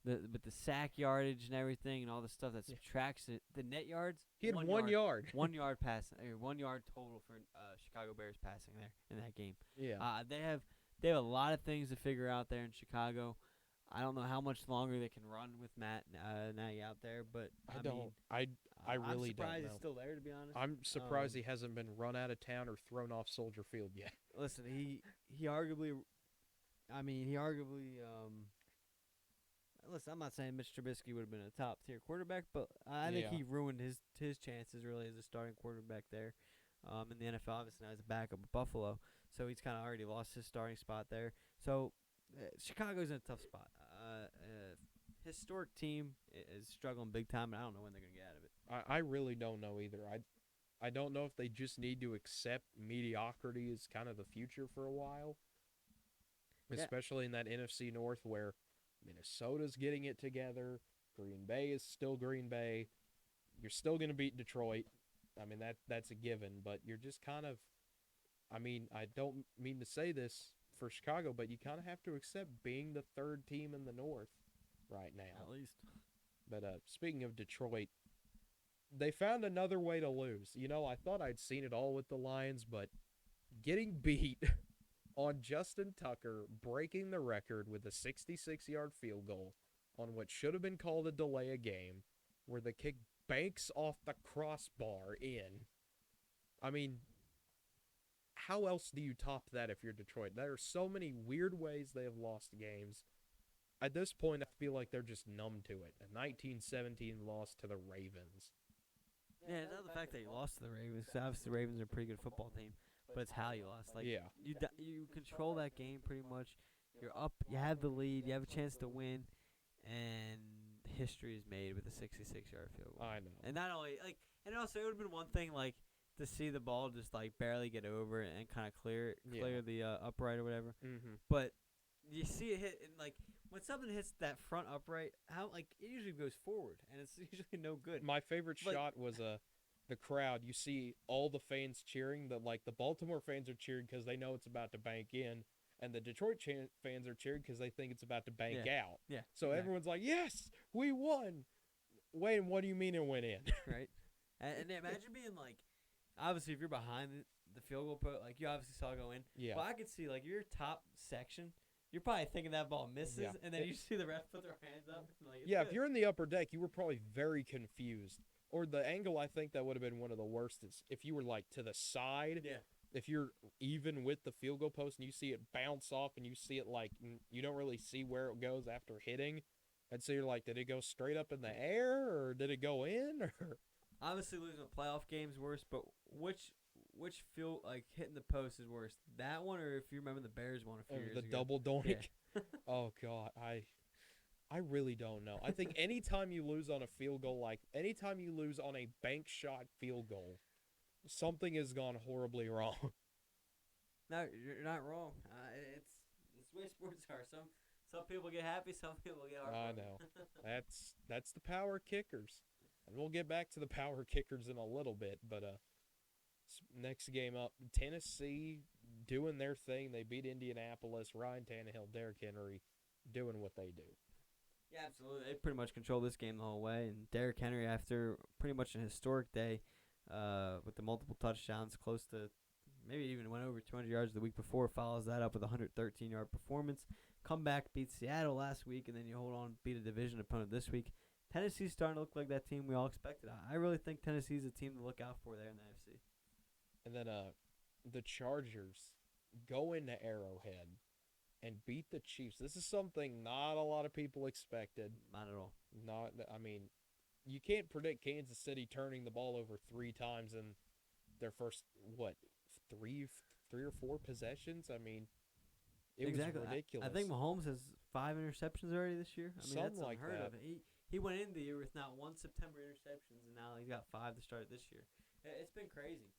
with the sack yardage and everything and all the stuff that subtracts it. The net yards. He had 1 yard. 1 yard passing, or 1 yard total for Chicago Bears passing there in that game. Yeah. They have a lot of things to figure out there in Chicago. I don't know how much longer they can run with Matt Nagy out there, but I really I'm surprised don't know. he's still there, to be honest. I'm surprised he hasn't been run out of town or thrown off Soldier Field yet. Listen, he arguably. Listen, I'm not saying Mitch Trubisky would have been a top tier quarterback, but I think he ruined his chances really as a starting quarterback there in the NFL. Obviously, now he's a backup at Buffalo, so he's kind of already lost his starting spot there. So Chicago's in a tough spot. Historic team is struggling big time, and I don't know when they're going to get out of it. I really don't know either. I don't know if they just need to accept mediocrity as kind of the future for a while, especially in that NFC North where Minnesota's getting it together. Green Bay is still Green Bay. You're still going to beat Detroit. I mean, that's a given, but you're just kind of – I mean, I don't mean to say this for Chicago, but you kind of have to accept being the third team in the North right now. At least. But speaking of Detroit, they found another way to lose. I thought I'd seen it all with the Lions, but getting beat on Justin Tucker breaking the record with a 66-yard field goal on what should have been called a delay of game, where the kick banks off the crossbar in. I mean, how else do you top that if you're Detroit? There are so many weird ways they have lost games. At this point, I feel like they're just numb to it. A 19-17 loss to the Ravens. Yeah, it's not the fact that you lost to the Ravens. Obviously, the Ravens are a pretty good football team, but it's how you lost. You control that game pretty much. You're up. You have the lead. You have a chance to win, and history is made with a 66-yard field goal. I know. And not only and also it would have been one thing to see the ball just barely get over it and kind of clear the upright or whatever. Mm-hmm. But you see it hit and when something hits that front upright, it usually goes forward, and it's usually no good. My favorite shot was the crowd. You see all the fans cheering. The Baltimore fans are cheering because they know it's about to bank in, and the Detroit fans are cheering because they think it's about to bank out. Yeah. So everyone's like, "Yes, we won." Wait, what do you mean it went in? Right. And imagine being obviously if you're behind the field goal post, you obviously saw it go in. Yeah. Well, I could see your top section. You're probably thinking that ball misses, and then you see the ref put their hands up. If you're in the upper deck, you were probably very confused. Or the angle, I think that would have been one of the worst is if you were to the side. Yeah. If you're even with the field goal post and you see it bounce off and you see it you don't really see where it goes after hitting, and so you're did it go straight up in the air or did it go in? Or obviously losing a playoff game is worse, but which feel hitting the post is worse? That one, or if you remember the Bears one a few years ago? The double doink. Yeah. Oh God, I really don't know. I think anytime you lose on a field goal, anytime you lose on a bank shot field goal, something has gone horribly wrong. No, you're not wrong. It's the way sports are. Some people get happy, some people get heartbroken. I know. That's the power kickers, and we'll get back to the power kickers in a little bit. But next game up, Tennessee doing their thing. They beat Indianapolis. Ryan Tannehill, Derrick Henry, doing what they do. Yeah, absolutely. They pretty much control this game the whole way. And Derrick Henry, after pretty much an historic day with the multiple touchdowns, close to maybe even went over 200 yards the week before, follows that up with a 113-yard performance. Come back, beat Seattle last week, and then you hold on, beat a division opponent this week. Tennessee's starting to look like that team we all expected. I really think Tennessee's a team to look out for there in the NFC. And then the Chargers go into Arrowhead and beat the Chiefs. This is something not a lot of people expected. Not at all. You can't predict Kansas City turning the ball over 3 times in their first, three or four possessions? It was ridiculous. I think Mahomes has 5 interceptions already this year. That's like unheard that. of. He went into the year with not one September interceptions, and now he's got 5 to start this year. It's been crazy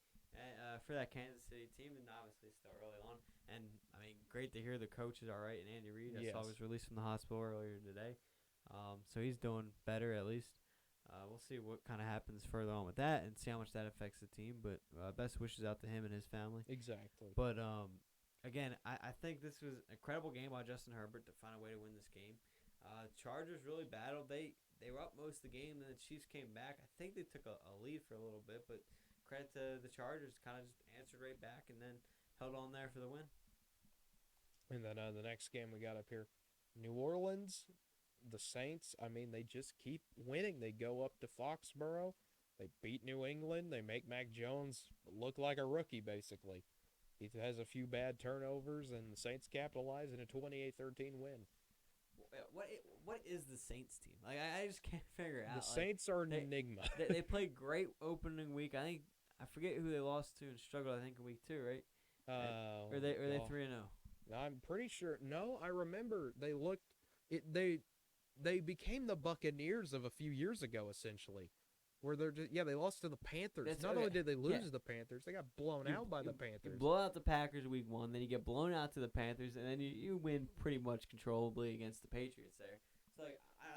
for that Kansas City team, and obviously still early on. And, great to hear the coach is all right, and Andy Reid, I saw he was released from the hospital earlier today. So he's doing better at least. We'll see what kind of happens further on with that and see how much that affects the team. But best wishes out to him and his family. Exactly. But, again, I think this was an incredible game by Justin Herbert to find a way to win this game. Chargers really battled. They were up most of the game, then the Chiefs came back. I think they took a lead for a little bit, but credit to the Chargers, kind of just answered right back and then held on there for the win. And then the next game we got up here, New Orleans, the Saints. I mean, they just keep winning. They go up to Foxborough. They beat New England. They make Mac Jones look like a rookie, basically. He has a few bad turnovers, and the Saints capitalize in a 28-13 win. What is the Saints team? Like I just can't figure it out. The Saints are an enigma. They played great opening week. I forget who they lost to and struggled. I think in week 2, right? Or they 3-0. I'm pretty sure. No, I remember they looked. They became the Buccaneers of a few years ago, essentially. Where they're just, they lost to the Panthers. Not only did they lose to the Panthers, they got blown out by the Panthers. You blow out the Packers week 1, then you get blown out to the Panthers, and then you win pretty much controllably against the Patriots there. So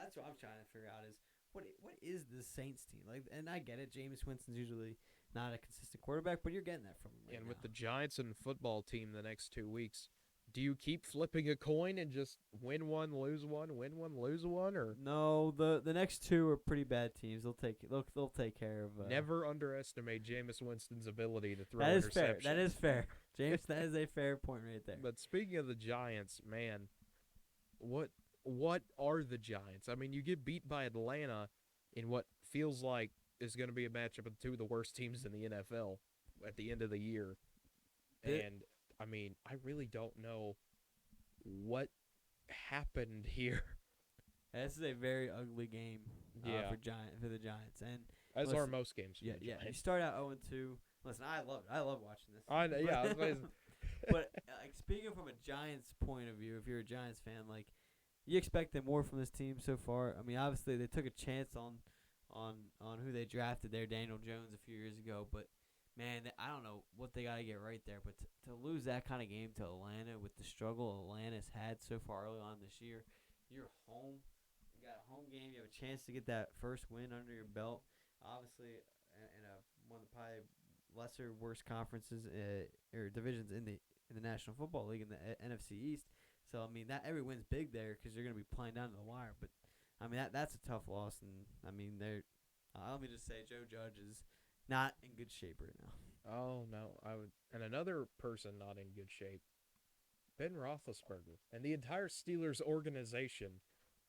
that's what I'm trying to figure out is what is the Saints team like? And I get it, Jameis Winston's usually not a consistent quarterback, but you're getting that from him right and now. With the Giants and football team the next 2 weeks, do you keep flipping a coin and just win one, lose one, win one, lose one, or no? The next 2 are pretty bad teams. They'll take care of. Never underestimate Jameis Winston's ability to throw that is interceptions. fair. That is fair, James. That is a fair point right there. But speaking of the Giants, man, what are the Giants? I mean, you get beat by Atlanta in what feels like is going to be a matchup of 2 of the worst teams in the NFL at the end of the year, and I mean, I really don't know what happened here. This is a very ugly game for the Giants, and as are most games. Yeah. You start out 0-2. Listen, I love watching this. I know, yeah. But speaking from a Giants point of view, if you're a Giants fan, like you expected more from this team so far. I mean, obviously they took a chance on who they drafted there, Daniel Jones, a few years ago, but. Man, I don't know what they got to get right there, but to lose that kind of game to Atlanta with the struggle Atlanta's had so far early on this year, you're home. You got a home game. You have a chance to get that first win under your belt. Obviously, in one of the probably lesser, worst conferences or divisions in the National Football League in the NFC East. So I mean that every win's big there because you're going to be playing down to the wire. But I mean that's a tough loss, and I mean let me just say Joe Judge is not in good shape right now. Oh no, and another person not in good shape, Ben Roethlisberger, and the entire Steelers organization.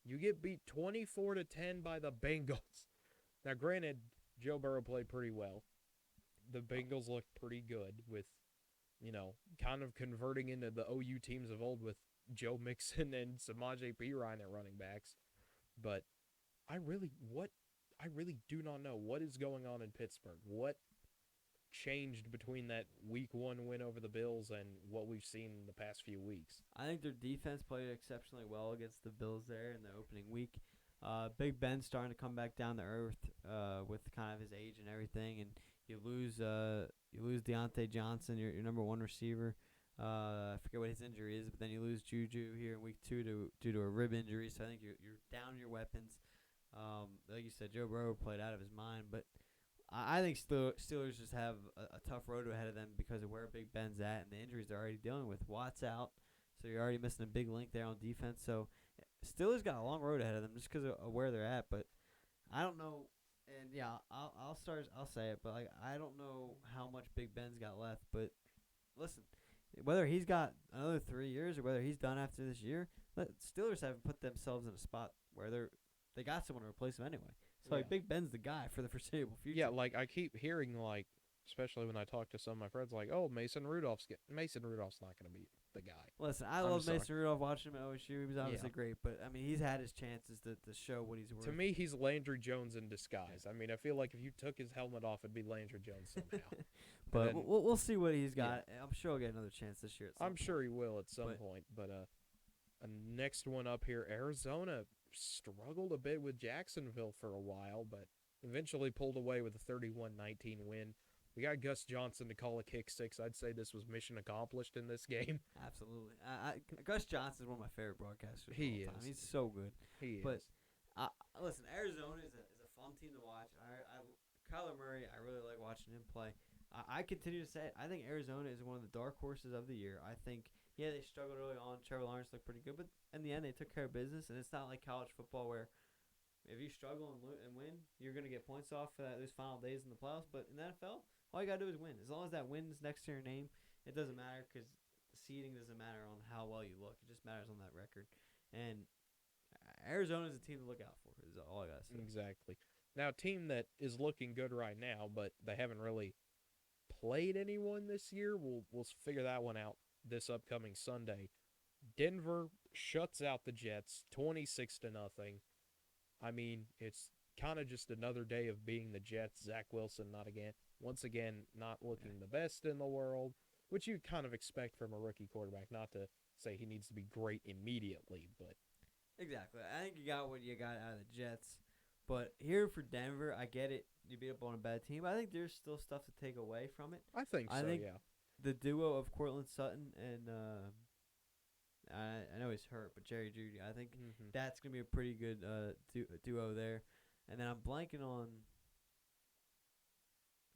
You get beat 24-10 by the Bengals. Now, granted, Joe Burrow played pretty well. The Bengals looked pretty good with, kind of converting into the OU teams of old with Joe Mixon and Samaje Perine at running backs. But I really do not know what is going on in Pittsburgh. What changed between that week 1 win over the Bills and what we've seen in the past few weeks? I think their defense played exceptionally well against the Bills there in the opening week. Big Ben's starting to come back down to earth with kind of his age and everything, and you lose Deontay Johnson, your number 1 receiver. I forget what his injury is, but then you lose Juju here in week 2 due to a rib injury. So I think you're down your weapons. Like you said, Joe Burrow played out of his mind, but I think Steelers just have a tough road ahead of them because of where Big Ben's at and the injuries they're already dealing with. Watt's out, so you're already missing a big link there on defense. So Steelers got a long road ahead of them just because of where they're at. But I don't know, and yeah, I'll say it, but like I don't know how much Big Ben's got left. But listen, whether he's got another 3 years or whether he's done after this year, Steelers haven't put themselves in a spot where they got someone to replace him anyway. So like Big Ben's the guy for the foreseeable future. Yeah, like I keep hearing, like, especially when I talk to some of my friends, like, oh, Mason Rudolph's not going to be the guy. Listen, I love Mason Rudolph, watching him at OSU. He was obviously great, but I mean, he's had his chances to show what he's worth. To me, he's Landry Jones in disguise. I mean, I feel like if you took his helmet off, it'd be Landry Jones somehow. But then, we'll see what he's got. Yeah. I'm sure he'll get another chance this year. I'm sure he will at some point. But next one up here, Arizona struggled a bit with Jacksonville for a while, but eventually pulled away with a 31-19 win. We got Gus Johnson to call a kick 6. I'd say this was mission accomplished in this game. Absolutely. Gus Johnson is one of my favorite broadcasters. He is. Time. He's so good. He is. But listen, Arizona is a fun team to watch. Kyler Murray, I really like watching him play. I continue to say it. I think Arizona is one of the dark horses of the year. I think Yeah, they struggled early on. Trevor Lawrence looked pretty good, but in the end, they took care of business. And it's not like college football where if you struggle and win, you're gonna get points off for those final days in the playoffs. But in the NFL, all you gotta do is win. As long as that win is next to your name, it doesn't matter because seeding doesn't matter on how well you look. It just matters on that record. And Arizona is a team to look out for. Is all I gotta say. Exactly. Now, a team that is looking good right now, but they haven't really played anyone this year. We'll figure that one out this upcoming Sunday. Denver shuts out the Jets 26 to nothing. I mean, it's kind of just another day of being the Jets. Zach Wilson once again not looking the best in the world, which you kind of expect from a rookie quarterback. Not to say he needs to be great immediately, but Exactly. I think you got what you got out of the Jets. But here for Denver, I get it. You beat up on a bad team. I think there's still stuff to take away from it. I think I so. think Yeah. the duo of Cortland Sutton and I know he's hurt, but Jerry Judy. I think that's gonna be a pretty good duo there. And then I'm blanking on.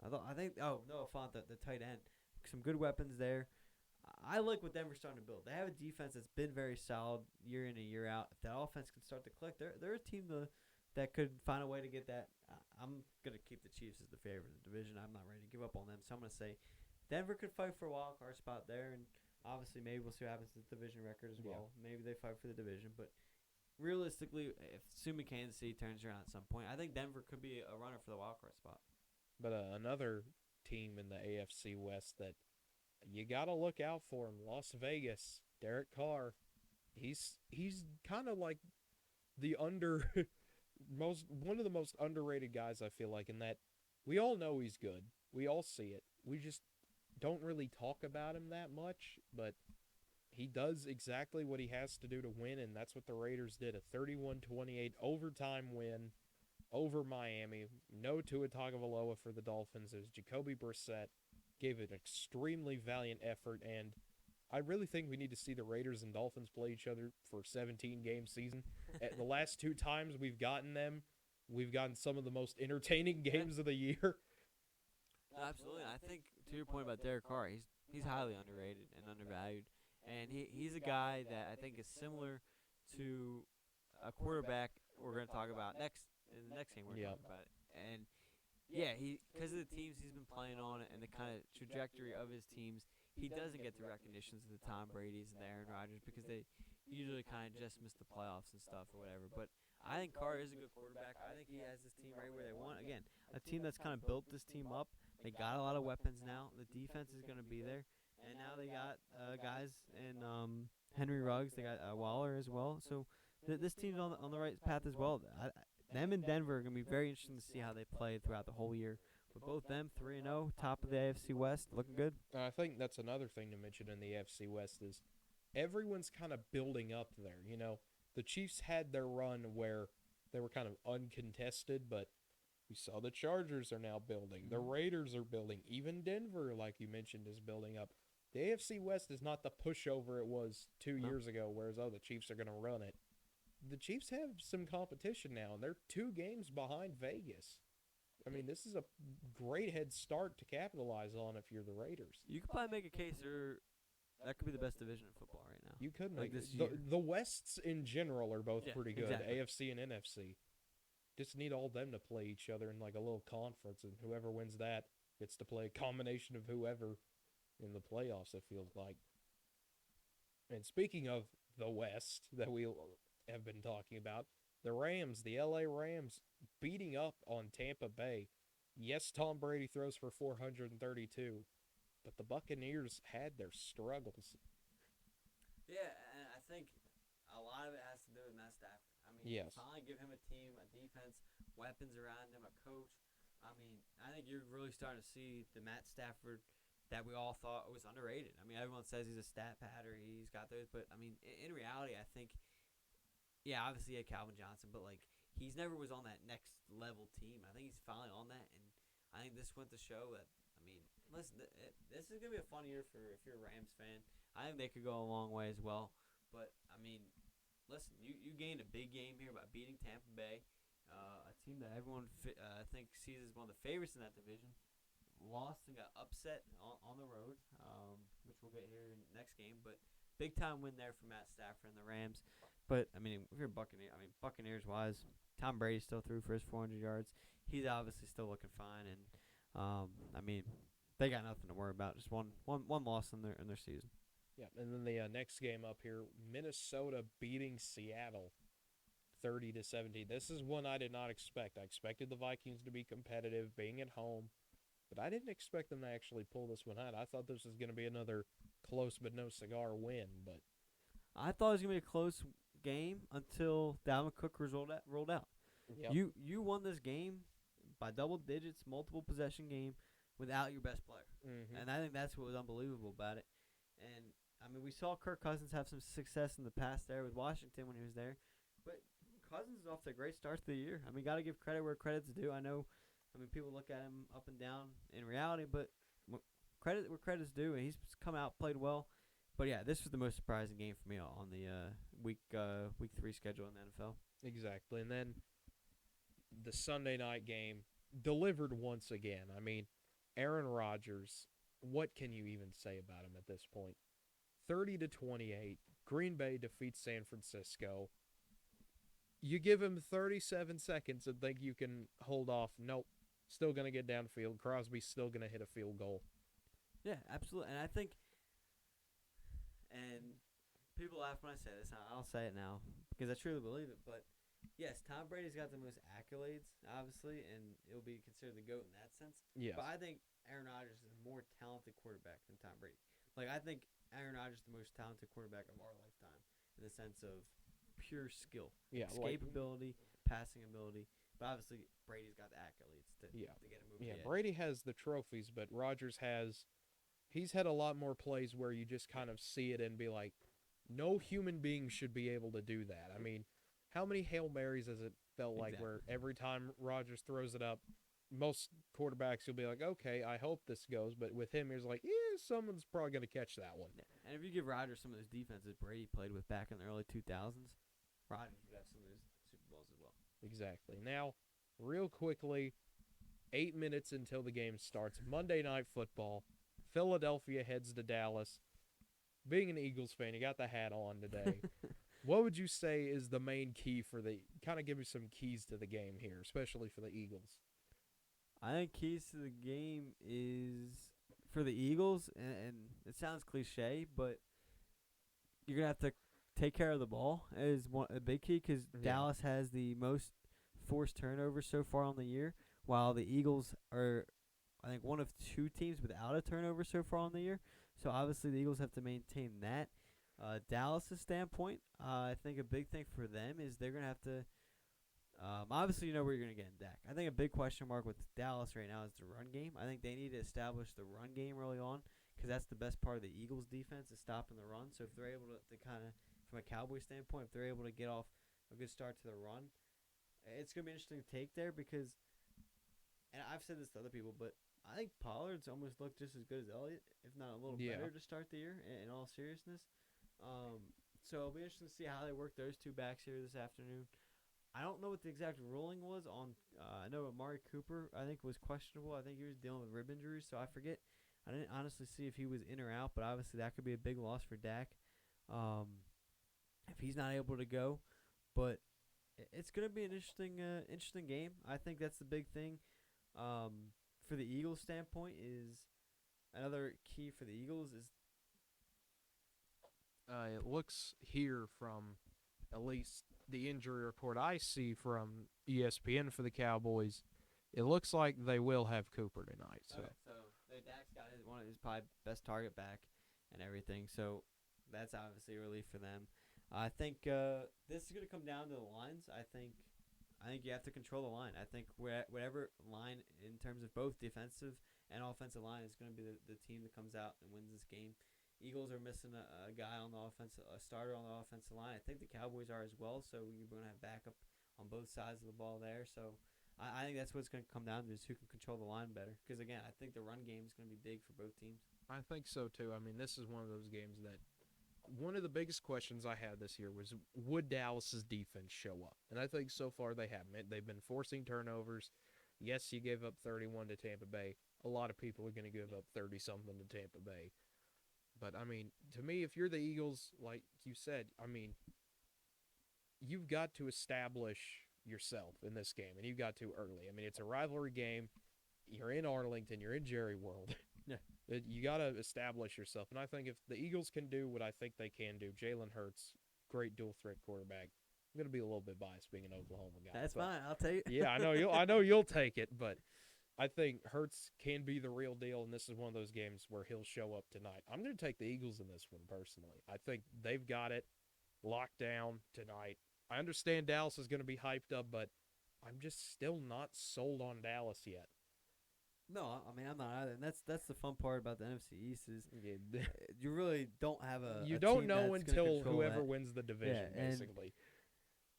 I think Noah Fant, the tight end, some good weapons there. I like what Denver's starting to build. They have a defense that's been very solid year in and year out. If that offense can start to click, they're a team that could find a way to get that. I'm gonna keep the Chiefs as the favorite in the division. I'm not ready to give up on them, so I'm gonna say Denver could fight for a wild card spot there, and obviously maybe we'll see what happens to the division record as well. Yeah. Maybe they fight for the division, but realistically, if assuming Kansas City turns around at some point, I think Denver could be a runner for the wild card spot. But another team in the AFC West that you got to look out for him, Las Vegas, Derek Carr. He's kind of like the one of the most underrated guys, I feel like, in that we all know he's good. We all see it. We just don't really talk about him that much, but he does exactly what he has to do to win, and that's what the Raiders did, a 31-28 overtime win over Miami. No Tua Tagovailoa for the Dolphins. It was Jacoby Brissett. Gave an extremely valiant effort, and I really think we need to see the Raiders and Dolphins play each other for a 17-game season. At the last two times we've gotten them, we've gotten some of the most entertaining games of the year. Absolutely. I think to your point about Derek Carr, he's highly underrated and undervalued, and he's a guy that I think is similar to a quarterback we're going to talk about in the next game we're talking about it. And yeah, because of the teams he's been playing on and the kind of trajectory of his teams, he doesn't get the recognitions of the Tom Brady's and the Aaron Rodgers because they usually kind of just miss the playoffs and stuff or whatever. But I think Carr is a good quarterback. I think he has this team right where they want. Again, a team that's kind of built this team up. They got a lot of weapons now. The defense is going to be there. And now they got guys in Henry Ruggs. They got Waller as well. So this team's on the right path as well. Them and Denver are going to be very interesting to see how they play throughout the whole year. But both them 3-0, top of the AFC West, looking good. I think that's another thing to mention in the AFC West is everyone's kind of building up there. You know, the Chiefs had their run where they were kind of uncontested, but we saw the Chargers are now building. The Raiders are building. Even Denver, like you mentioned, is building up. The AFC West is not the pushover it was 2 years ago, whereas, the Chiefs are going to run it. The Chiefs have some competition now, and they're 2 games behind Vegas. I mean, this is a great head start to capitalize on if you're the Raiders. You could probably make a case that could be the best division in football right now. You could like make this the Wests in general are both pretty good, exactly. AFC and NFC. Just need all them to play each other in like a little conference, and whoever wins that gets to play a combination of whoever in the playoffs, it feels like. And speaking of the West that we have been talking about, the Rams, the LA Rams, beating up on Tampa Bay. Yes, Tom Brady throws for 432, but the Buccaneers had their struggles. Yeah, and I think a lot of it has to do with Matt Stafford. I mean, yes. Finally give him a team, a defense, weapons around him, a coach. I mean, I think you're really starting to see the Matt Stafford that we all thought was underrated. I mean, everyone says he's a stat patter, he's got those, but I mean, in reality, I think, yeah, obviously he had Calvin Johnson, but like he's never was on that next level team. I think he's finally on that, and I think this went to show that. I mean, listen, this is gonna be a fun year for if you're a Rams fan. I think they could go a long way as well, but I mean, listen, you gained a big game here by beating Tampa Bay, a team that everyone I think sees as one of the favorites in that division. Lost and got upset on the road, which we'll get here in the next game. But big time win there for Matt Stafford and the Rams. But I mean, if you're Buccaneers wise, Tom Brady still threw for his 400 yards. He's obviously still looking fine, and I mean, they got nothing to worry about. Just one loss in their season. Yeah, and then the next game up here, Minnesota beating Seattle 30-17. This is one I did not expect. I expected the Vikings to be competitive, being at home, but I didn't expect them to actually pull this one out. I thought this was going to be another close but no cigar win, but I thought it was gonna be a close game until Dalvin Cook rolled out. yep. You won this game by double digits, multiple possession game without your best player, and I think that's what was unbelievable about it. And I mean, we saw Kirk Cousins have some success in the past there with Washington when he was there, but Cousins is off to a great start to the year. I mean, got to give credit where credit's due. I know, I mean, people look at him up and down in reality, but credit where credit's due, and he's come out, played well. But yeah, this was the most surprising game for me on the week 3 schedule in the NFL. Exactly. And then the Sunday night game delivered once again. I mean, Aaron Rodgers, what can you even say about him at this point? 30-28, Green Bay defeats San Francisco. You give him 37 seconds and think you can hold off. Nope. Still going to get downfield. Crosby's still going to hit a field goal. Yeah, absolutely. And I think, and people laugh when I say this. I'll say it now because I truly believe it. But yes, Tom Brady's got the most accolades, obviously, and he'll be considered the GOAT in that sense. Yes. But I think Aaron Rodgers is a more talented quarterback than Tom Brady. Like, I think Aaron Rodgers is the most talented quarterback of our lifetime in the sense of pure skill, Yeah, escapability, passing ability. But obviously, Brady's got the accolades to get him moving. Yeah, Brady has the trophies, but Rodgers he's had a lot more plays where you just kind of see it and be like, no human being should be able to do that. I mean, how many Hail Marys has it felt like where every time Rodgers throws it up, most quarterbacks you'll be like, okay, I hope this goes. But with him, he's like, yeah, someone's probably going to catch that one. Yeah. And if you give Rodgers some of those defenses Brady played with back in the early 2000s, Rodgers would have some of those Super Bowls as well. Exactly. Now, real quickly, 8 minutes until the game starts, Monday Night Football, Philadelphia heads to Dallas. Being an Eagles fan, you got the hat on today. What would you say is the main key kind of give me some keys to the game here, especially for the Eagles? I think keys to the game is for the Eagles, and it sounds cliche, but you're going to have to take care of the ball is a big key because Dallas has the most forced turnovers so far on the year, while the Eagles are, I think, one of 2 teams without a turnover so far on the year. So obviously the Eagles have to maintain that. Dallas' standpoint, I think a big thing for them is they're going to have to obviously you know where you're going to get in Dak. I think a big question mark with Dallas right now is the run game. I think they need to establish the run game early on because that's the best part of the Eagles' defense is stopping the run. So if they're able to kind of, from a Cowboy standpoint, if they're able to get off a good start to the run, it's going to be interesting to take there because, and I've said this to other people, but I think Pollard's almost looked just as good as Elliott, if not a little better to start the year, in all seriousness. So it'll be interesting to see how they work those 2 backs here this afternoon. I don't know what the exact ruling was on. I know Amari Cooper, I think, was questionable. I think he was dealing with rib injuries, so I forget. I didn't honestly see if he was in or out, but obviously that could be a big loss for Dak if he's not able to go. But it's going to be an interesting game. I think that's the big thing for the Eagles' standpoint is another key for the Eagles is it looks here from at least the injury report I see from ESPN for the Cowboys, it looks like they will have Cooper tonight. So, Dak's got one of his probably best target back and everything. So that's obviously a relief for them. I think this is going to come down to the lines. I think you have to control the line. I think whatever line in terms of both defensive and offensive line is going to be the team that comes out and wins this game. Eagles are missing a guy on the a starter on the offensive line. I think the Cowboys are as well, so you're going to have backup on both sides of the ball there. So I think that's what it's going to come down to is who can control the line better. Because, again, I think the run game is going to be big for both teams. I think so, too. I mean, this is one of those games that one of the biggest questions I had this year was, would Dallas's defense show up? And I think so far they haven't. They've been forcing turnovers. Yes, you gave up 31 to Tampa Bay. A lot of people are going to give up 30-something to Tampa Bay. But I mean, to me, if you're the Eagles, like you said, I mean, you've got to establish yourself in this game, and you've got to early. I mean, it's a rivalry game. You're in Arlington. You're in Jerry World. Yeah. You got to establish yourself. And I think if the Eagles can do what I think they can do, Jalen Hurts, great dual threat quarterback. I'm gonna be a little bit biased being an Oklahoma guy. That's fine. I'll tell you. Yeah, I know you'll take it, but I think Hurts can be the real deal, and this is one of those games where he'll show up tonight. I'm going to take the Eagles in this one personally. I think they've got it locked down tonight. I understand Dallas is going to be hyped up, but I'm just still not sold on Dallas yet. No, I mean I'm not either, and that's the fun part about the NFC East is Yeah. you really don't have a You a don't team know that's gonna until control whoever that. wins the division, Yeah, and basically.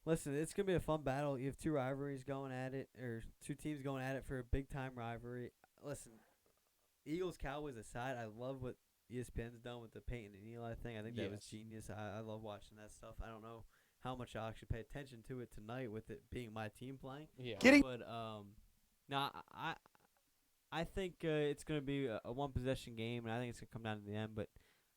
listen, it's gonna be a fun battle. You have two rivalries going at it, or two teams going at it for a big time rivalry. Listen, Eagles Cowboys aside, I love what ESPN's done with the Peyton and Eli thing. I think that was Yes. genius. I love watching that stuff. I don't know how much I'll actually pay attention to it tonight with it being my team playing. Yeah. But no, I think it's going to be a one possession game, and I think it's going to come down to the end. But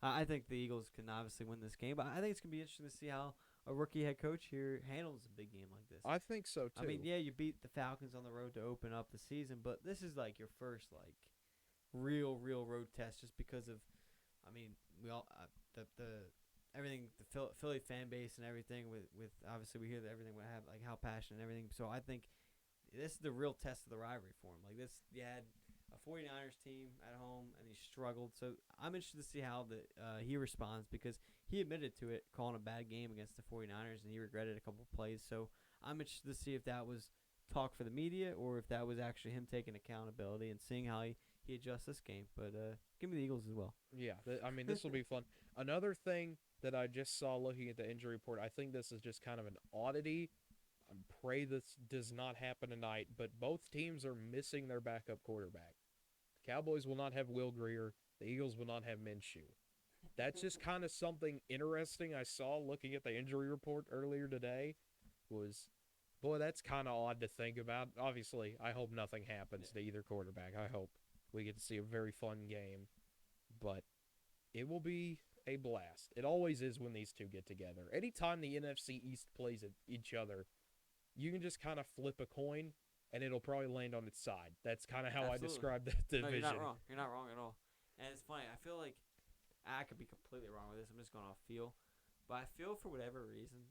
I think the Eagles can obviously win this game. But I think it's going to be interesting to see how a rookie head coach here handles a big game like this. I think so, too. I mean, yeah, you beat the Falcons on the road to open up the season, but this is like your first like real road test, just because of, I mean, we all the everything, the Philly fan base and everything with obviously we hear that everything would have like how passionate and everything. So I think this is the real test of the rivalry for him. Like this, you had a 49ers team at home and he struggled. So I'm interested to see how he responds, because he admitted to it, calling a bad game against the 49ers, and he regretted a couple plays. So I'm interested to see if that was talk for the media or if that was actually him taking accountability and seeing how he adjusts this game. But give me the Eagles as well. Yeah, I mean, this will be fun. Another thing that I just saw looking at the injury report, I think this is just kind of an oddity. I pray this does not happen tonight, but both teams are missing their backup quarterback. The Cowboys will not have Will Greer. The Eagles will not have Minshew. That's just kind of something interesting I saw looking at the injury report earlier today. Was, boy, that's kind of odd to think about. Obviously, I hope nothing happens to either quarterback. I hope we get to see a very fun game, but it will be a blast. It always is when these two get together. Anytime the NFC East plays each other, you can just kind of flip a coin, and it'll probably land on its side. That's kind of how Absolutely. I describe the division. No, you're not wrong. You're not wrong at all. And it's funny. I feel like I could be completely wrong with this. I'm just going off feel. But I feel for whatever reason,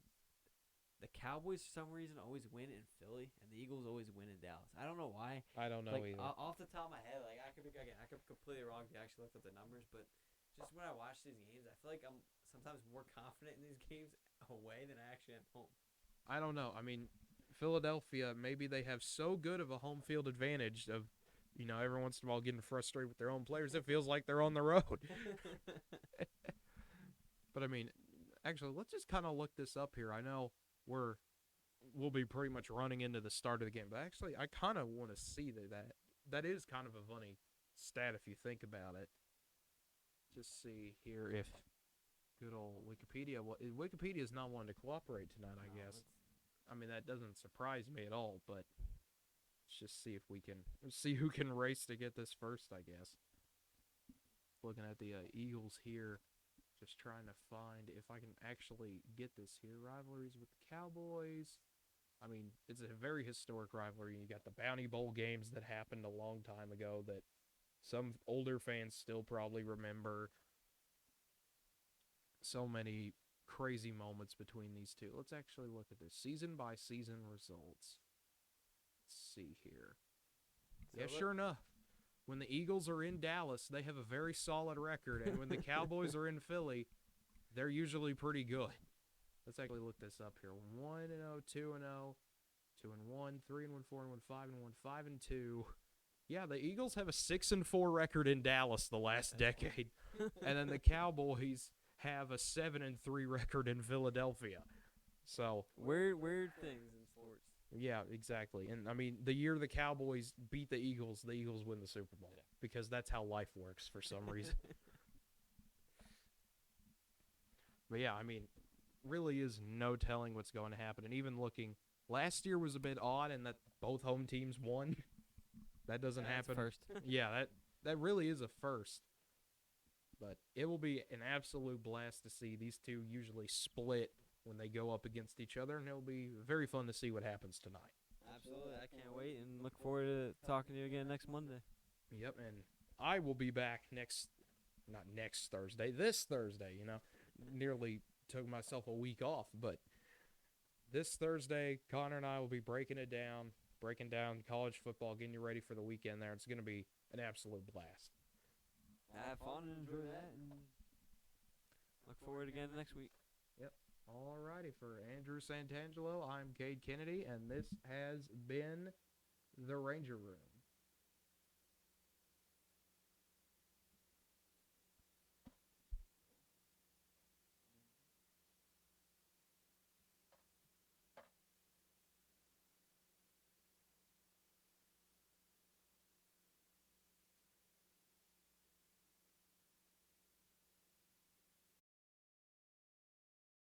the Cowboys for some reason always win in Philly, and the Eagles always win in Dallas. I don't know why. I don't know Like either. off the top of my head, like I could be completely wrong if you actually looked at the numbers. But just when I watch these games, I feel like I'm sometimes more confident in these games away than I actually am home. I don't know. I mean, Philadelphia, maybe they have so good of a home field advantage of, every once in a while getting frustrated with their own players. It feels like they're on the road. But, I mean, actually, let's just kind of look this up here. I know we'll be pretty much running into the start of the game, but actually, I kind of want to see that is kind of a funny stat if you think about it. Just see here if good old Wikipedia is not wanting to cooperate tonight, I guess. I mean, that doesn't surprise me at all, but let's just see if we can see who can race to get this first, I guess. Looking at the Eagles here, just trying to find if I can actually get this here. Rivalries with the Cowboys. I mean, it's a very historic rivalry. You got the Bounty Bowl games that happened a long time ago that some older fans still probably remember. So many crazy moments between these two. Let's actually look at this season by season results. Let's see here. Yeah, sure enough. When the Eagles are in Dallas, they have a very solid record, and when the Cowboys are in Philly, they're usually pretty good. Let's actually look this up here. 1-0, 2-0, 2-1, 3-1, 4-1, 5-1, 5-2. Yeah, the Eagles have a 6-4 record in Dallas the last decade, and then the Cowboys have a 7-3 record in Philadelphia. So weird things in sports. Yeah, exactly. And I mean, the year the Cowboys beat the Eagles win the Super Bowl because that's how life works for some reason. But yeah, I mean, really is no telling what's going to happen. And even looking, last year was a bit odd in that both home teams won. That doesn't happen. First. Yeah, that really is a first. But it will be an absolute blast to see these two usually split when they go up against each other, and it'll be very fun to see what happens tonight. Absolutely. I can't wait and look forward to talking to you again next Monday. Yep, and I will be back not next Thursday, this Thursday. Nearly took myself a week off, but this Thursday, Connor and I will be breaking down college football, getting you ready for the weekend there. It's going to be an absolute blast. Have fun and enjoy that, and look forward again next week. Yep. Alrighty, for Andrew Santangelo, I'm Cade Kennedy, and this has been the Ranger Room.